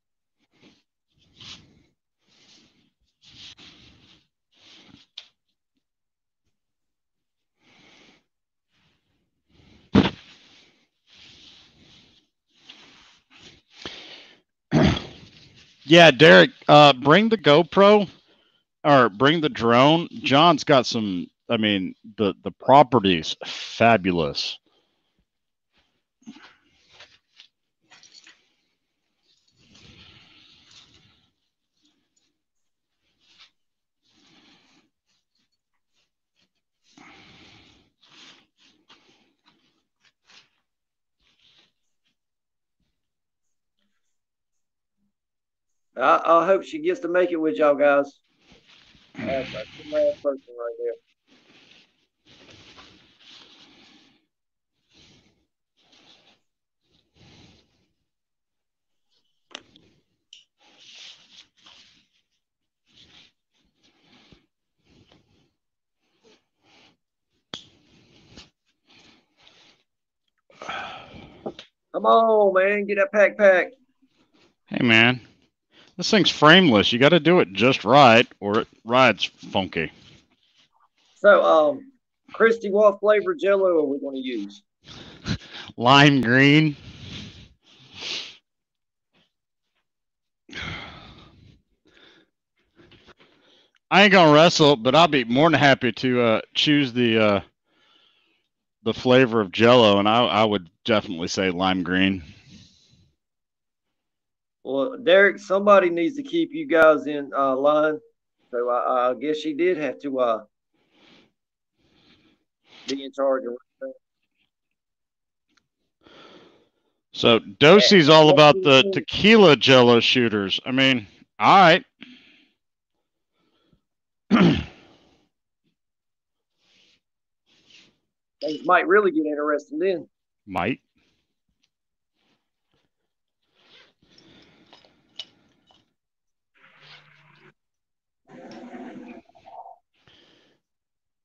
A: Yeah, Derek, bring the GoPro or bring the drone. John's got some, I mean, the property's fabulous.
B: I hope she gets to make it with y'all guys. That's the last person right there. Come on, man. Get that pack.
A: Hey, man. This thing's frameless. You got to do it just right, or it rides funky.
B: So, Christy, what flavor Jello are we going to use?
A: Lime green. I ain't gonna wrestle, but I'll be more than happy to choose the flavor of Jello, and I would definitely say lime green.
B: Well, Derek, somebody needs to keep you guys in line. So I guess she did have to be in charge of everything.
A: So Dosey's all about the tequila Jello shooters. I mean, all right.
B: Things might really get interesting then.
A: Might.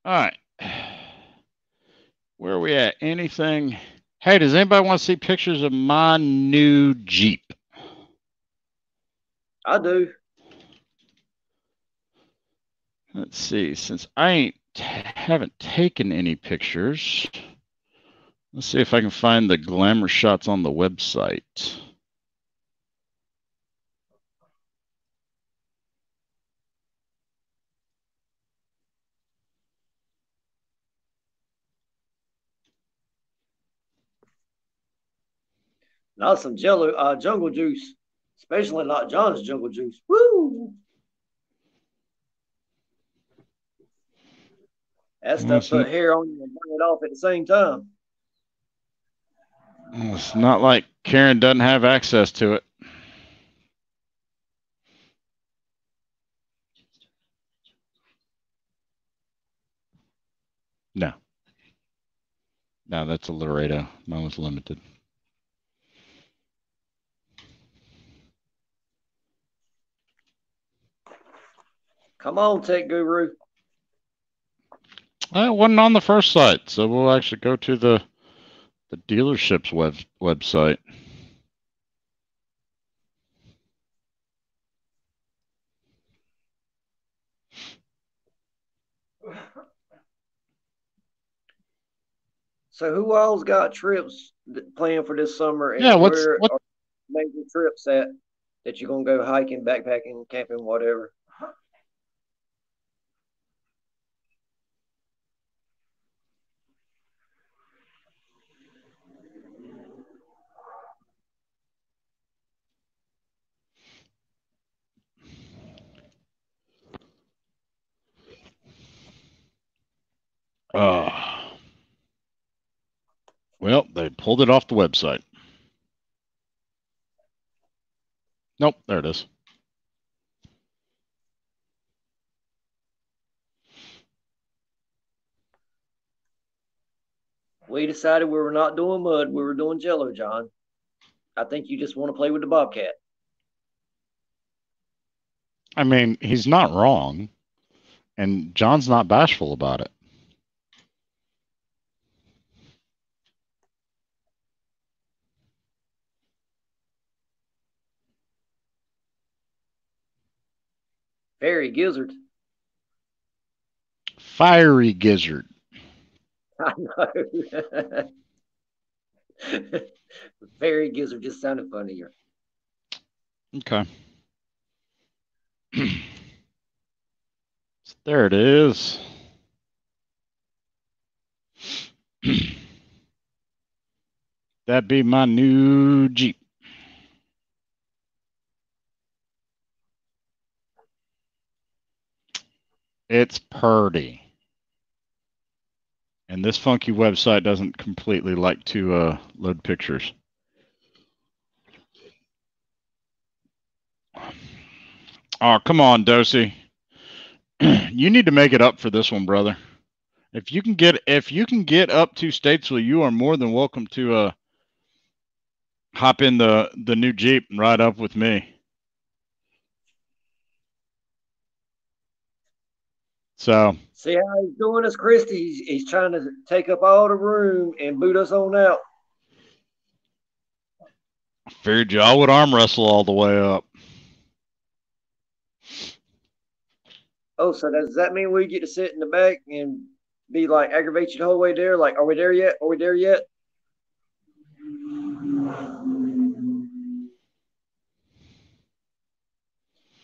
A: All right. Where are we at? Anything? Hey, does anybody want to see pictures of my new Jeep?
B: I do.
A: Let's see. Since I haven't taken any pictures, let's see if I can find the glamour shots on the website.
B: Not some Jello, jungle juice, especially not John's jungle juice. Woo! That stuff put hair on you and burn it off at the same time.
A: It's not like Karen doesn't have access to it. No. No, that's a Laredo. Mine was limited.
B: Come on, Tech Guru.
A: It wasn't on the first site, so we'll actually go to the dealership's website.
B: So who all's got trips planned for this summer, and
A: Yeah,
B: where are major trips at that you're gonna go hiking, backpacking, camping, whatever?
A: Well, they pulled it off the website. Nope, there it is.
B: We decided we were not doing mud, we were doing Jello, John. I think you just want to play with the Bobcat.
A: I mean, he's not wrong, and John's not bashful about it.
B: Fairy Gizzard.
A: Fiery gizzard.
B: I know. Fairy Gizzard just sounded funnier.
A: Okay. There it is. That'd be my new Jeep. It's purdy. And this funky website doesn't completely like to load pictures. Oh, come on, Dosey. You need to make it up for this one, brother. If you can get up to Statesville, you are more than welcome to hop in the new Jeep and ride up with me. So
B: see how he's doing us, Christy? He's trying to take up all the room and boot us on out.
A: figured you I would arm wrestle all the way up.
B: Oh, so does that mean we get to sit in the back and be like aggravate you the whole way there? Like, are we there yet? Are we there yet?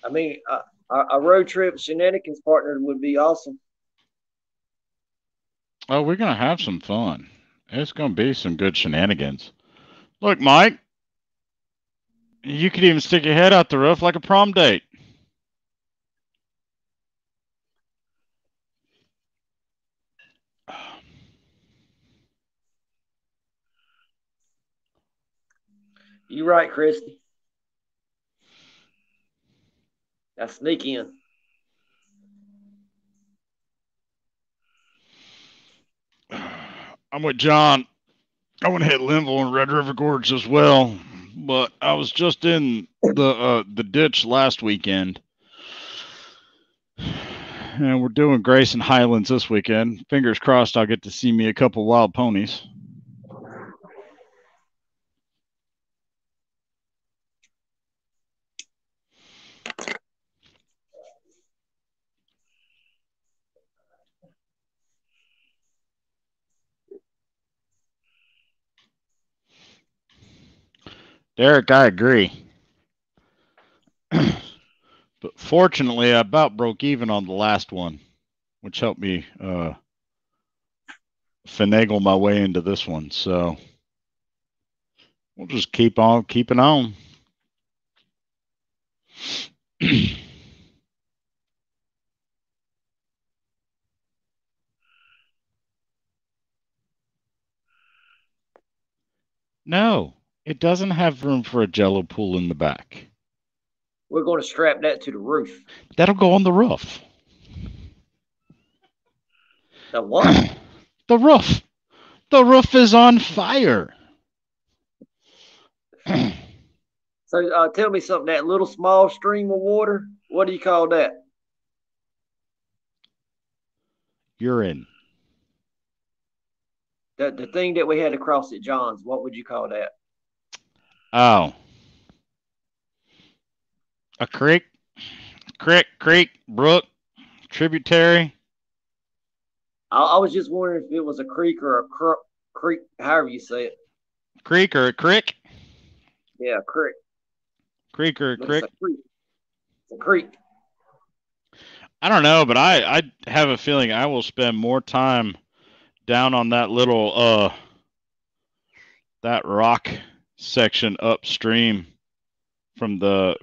B: I mean, a road trip shenanigans partner would be awesome.
A: Oh, we're gonna have some fun. It's gonna be some good shenanigans. Look, Mike, you could even stick your head out the roof like a prom date.
B: You right, Christy. That's sneak in.
A: I'm with John. I want to hit Linville and Red River Gorge as well, but I was just in the ditch last weekend, and we're doing Grayson Highlands this weekend. Fingers crossed, I'll get to see me a couple wild ponies. Derek, I agree. But fortunately, I about broke even on the last one, which helped me finagle my way into this one. So we'll just keep on keeping on. No, It doesn't have room for a Jello pool in the back.
B: We're going to strap that to the roof.
A: That'll go on the roof.
B: The what?
A: The roof. The roof is on fire.
B: So tell me something. That little small stream of water, what do you call that?
A: Urine.
B: The thing that we had across at John's, what would you call that?
A: Oh. A creek, brook, tributary.
B: I was just wondering if it was a creek or a creek, however you say it.
A: Creek or a crick?
B: Yeah, a creek.
A: Creek or a
B: But
A: crick?
B: it's a creek. It's a creek.
A: I don't know, but I have a feeling I will spend more time down on that little that rock section upstream from the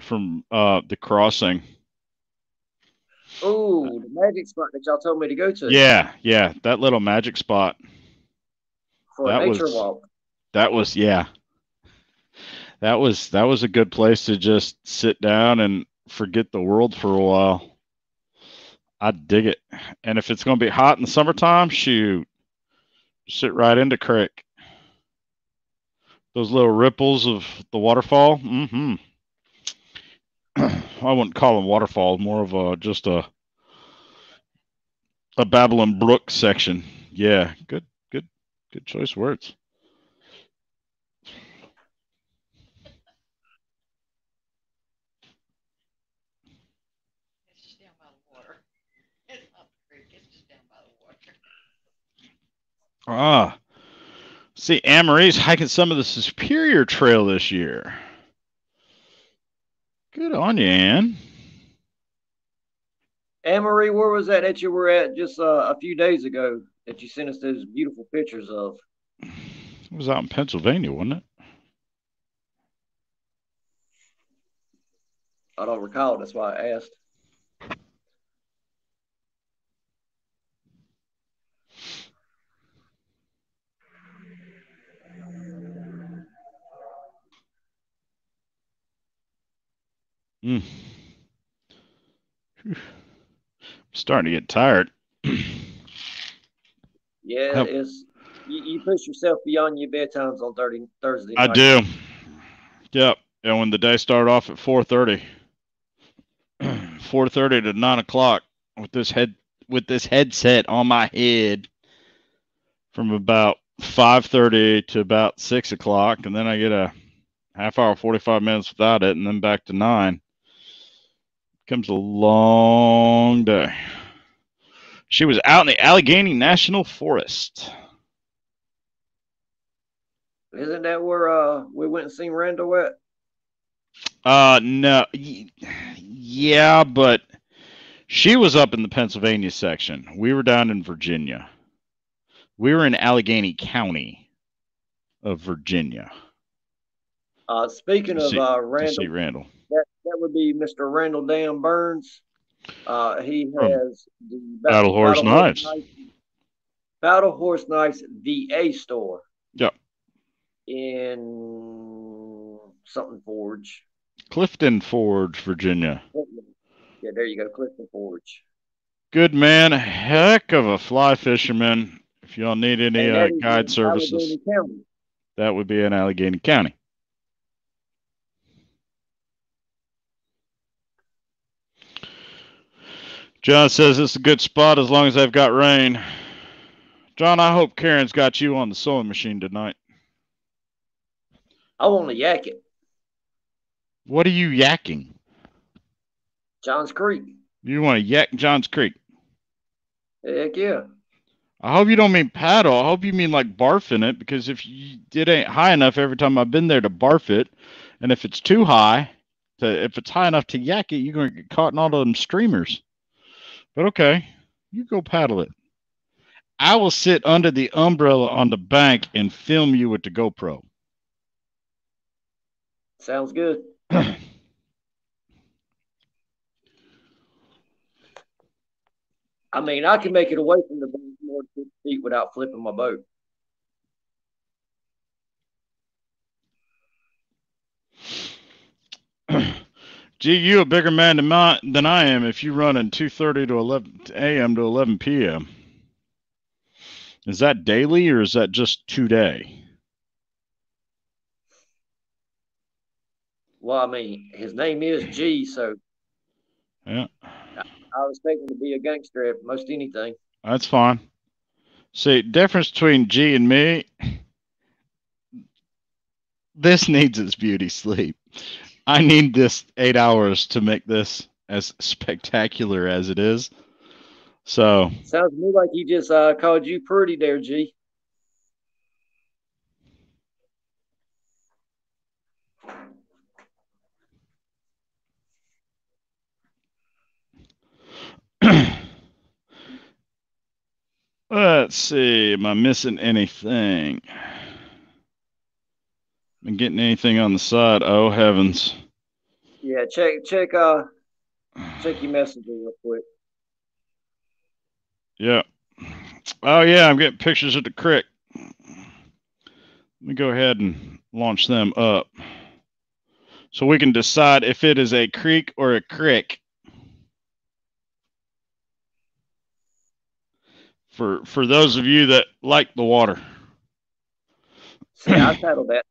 A: crossing.
B: Oh, the magic spot that y'all told me to go to.
A: Yeah, that little magic spot.
B: For a nature walk.
A: That was a good place to just sit down and forget the world for a while. I dig it. And if it's going to be hot in the summertime, shoot, sit right into creek. Those little ripples of the waterfall. Mm-hmm. I wouldn't call them waterfalls, more of just a Babylon Brook section. Yeah, good choice words.
C: It's just down by the water. It's not the creek. It's just down by the water.
A: See, Anne-Marie's hiking some of the Superior Trail this year. Good on you, Anne.
B: Anne-Marie, where was that you were at just a few days ago that you sent us those beautiful pictures of?
A: It was out in Pennsylvania, wasn't it?
B: I don't recall. That's why I asked.
A: I'm starting to get tired.
B: Yeah, it's you push yourself beyond your bedtimes on Thursday night.
A: I do. Yep. And when the day started off at 4:30, 4:30 to 9 o'clock with this headset on my head from about 5:30 to about 6 o'clock, and then I get a half hour, 45 minutes without it, and then back to 9. Comes a long day. She was out in the Allegheny National Forest.
B: Isn't that where we went and seen Randall at?
A: No. Yeah, but she was up in the Pennsylvania section. We were down in Virginia. We were in Allegheny County of Virginia.
B: Speaking of
A: Randall,
B: that would be Mr. Randall Dan Burns. He has the
A: Battle Horse Knives.
B: Battle Horse Knives VA store.
A: Yep.
B: In something Forge.
A: Clifton Forge, Virginia.
B: Yeah, there you go, Clifton Forge.
A: Good man, heck of a fly fisherman. If y'all need any guide services, that would be in Allegheny County. John says it's a good spot as long as they've got rain. John, I hope Karen's got you on the sewing machine tonight.
B: I want to yak it.
A: What are you yakking?
B: Johns Creek.
A: You want to yak Johns Creek?
B: Heck yeah.
A: I hope you don't mean paddle. I hope you mean like barf in it, because if it ain't high enough every time I've been there to barf it, and if it's too high, if it's high enough to yak it, you're going to get caught in all of them streamers. But okay, you go paddle it. I will sit under the umbrella on the bank and film you with the GoPro.
B: Sounds good. I mean, I can make it away from the boat more than 50 feet without flipping my boat.
A: Gee, you a bigger man than I am if you run in 2:30 to 11 a.m. to 11 p.m. Is that daily or is that just 2 day?
B: Well, I mean, his name is G, so
A: Yeah,
B: I was expecting to be a gangster at most anything.
A: that's fine. See, difference between G and me, this needs its beauty sleep. I need this 8 hours to make this as spectacular as it is. So,
B: Sounds to me like he just called you pretty there, G.
A: let's see. Am I missing anything? Been getting anything on the side? Oh heavens!
B: Yeah, check your messenger real quick.
A: Yeah. Oh yeah, I'm getting pictures of the creek. Let me go ahead and launch them up, so we can decide if it is a creek or a crick. For those of you that like the water.
B: See, I titled that.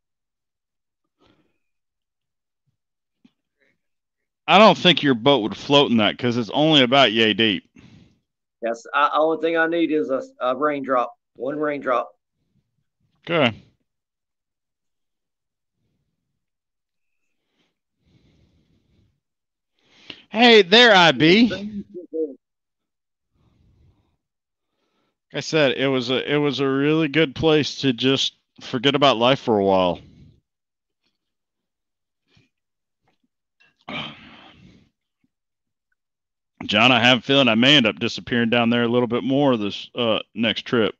A: I don't think your boat would float in that because it's only about yay deep.
B: That's only thing I need is a raindrop. One raindrop.
A: Okay. Hey, there I be. Like I said, it was a really good place to just forget about life for a while. John, I have a feeling I may end up disappearing down there a little bit more this next trip.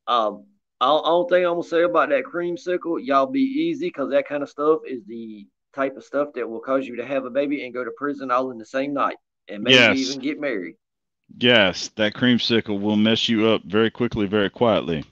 B: Only thing I'm gonna say about that creamsicle, y'all be easy because that kind of stuff is the type of stuff that will cause you to have a baby and go to prison all in the same night, and maybe
A: Yes,
B: even get married.
A: yes, that creamsicle will mess you up very quickly, very quietly.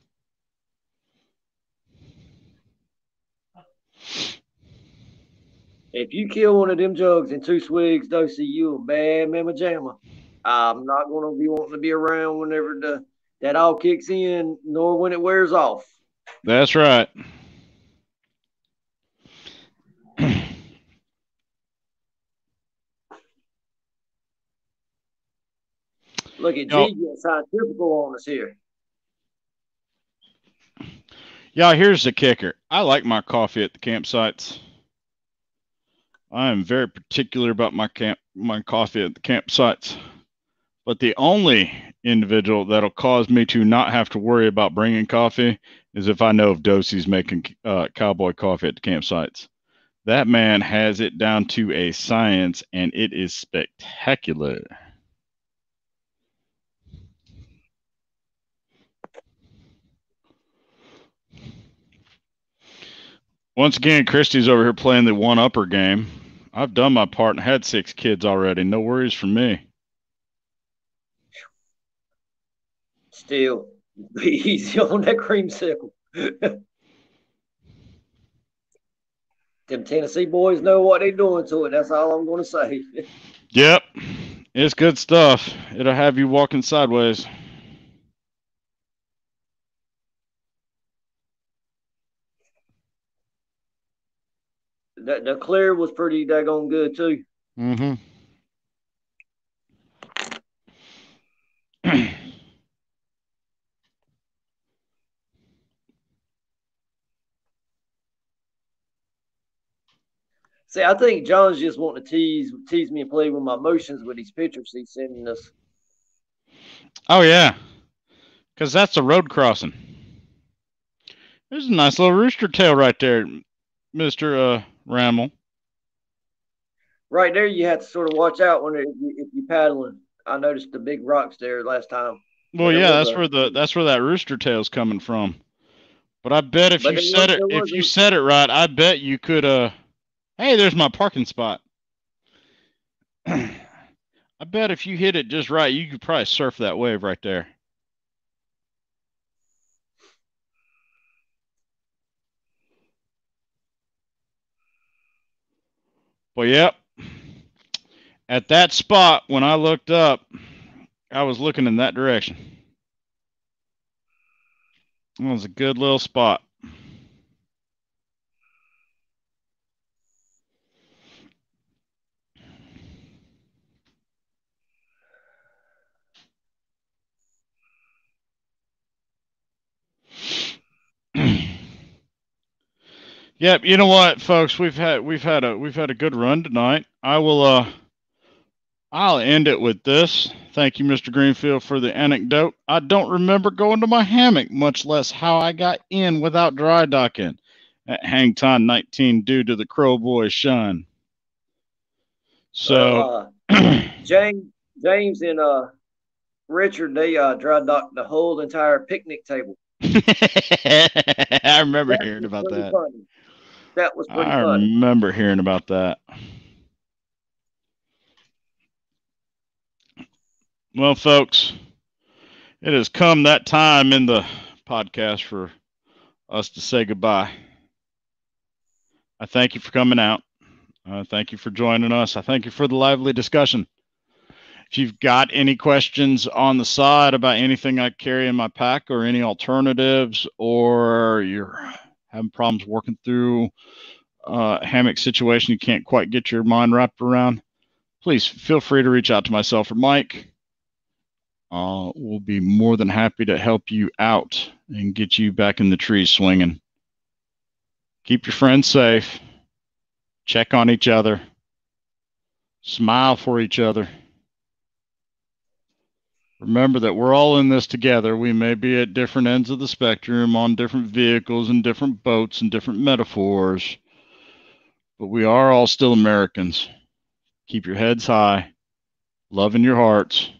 B: If you kill one of them jugs in 2 swigs, Dosey, you a bad mamma jamma. I'm not gonna be wanting to be around whenever that all kicks in, nor when it wears off.
A: That's right.
B: Look at
A: Y'all,
B: G getting scientific on us here.
A: y'all, here's the kicker. I like my coffee at the campsites. I am very particular about my coffee at the campsites. But the only individual that'll cause me to not have to worry about bringing coffee is if I know if Dosey's making cowboy coffee at the campsites. That man has it down to a science, and it is spectacular. Once again, Christy's over here playing the one-upper game. I've done my part and had 6 kids already. No worries for me.
B: Still, be easy on that creamsicle. Them Tennessee boys know what they're doing to it. That's all I'm going to say.
A: Yep, it's good stuff. It'll have you walking sideways.
B: The clear was pretty daggone good too.
A: Mm-hmm.
B: See, I think John's just wanting to tease me and play with my emotions with these pictures he's sending us.
A: Oh yeah, because that's a road crossing. There's a nice little rooster tail right there, Mister Ramel.
B: Right there, you have to sort of watch out when if you're paddling. I noticed the big rocks there last time.
A: Well, yeah, that's where that rooster tail's coming from. But I bet if
B: But
A: you said it, if you said it right, I bet you could. Hey, there's my parking spot. I bet if you hit it just right, you could probably surf that wave right there. But yep, at that spot when I looked up, I was looking in that direction. It was a good little spot. Yep, you know what, folks, we've had a good run tonight. I'll end it with this. Thank you, Mr. Greenfield, for the anecdote. I don't remember going to my hammock, much less how I got in without dry docking at Hangtime 19 due to the Crow Boy shun. So,
B: James and Richard, they dry docked the whole entire picnic table.
A: I remember hearing about that.
B: Funny. That was pretty funny.
A: I remember hearing about that. Well, folks, it has come that time in the podcast for us to say goodbye. I thank you for coming out. Thank you for joining us. I thank you for the lively discussion. If you've got any questions on the side about anything I carry in my pack or any alternatives, or you're having problems working through a hammock situation you can't quite get your mind wrapped around, please feel free to reach out to myself or Mike. We'll be more than happy to help you out and get you back in the trees swinging. Keep your friends safe. Check on each other. Smile for each other. Remember that we're all in this together. We may be at different ends of the spectrum, on different vehicles and different boats and different metaphors, but we are all still Americans. Keep your heads high, love in your hearts,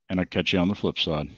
A: and I'll catch you on the flip side.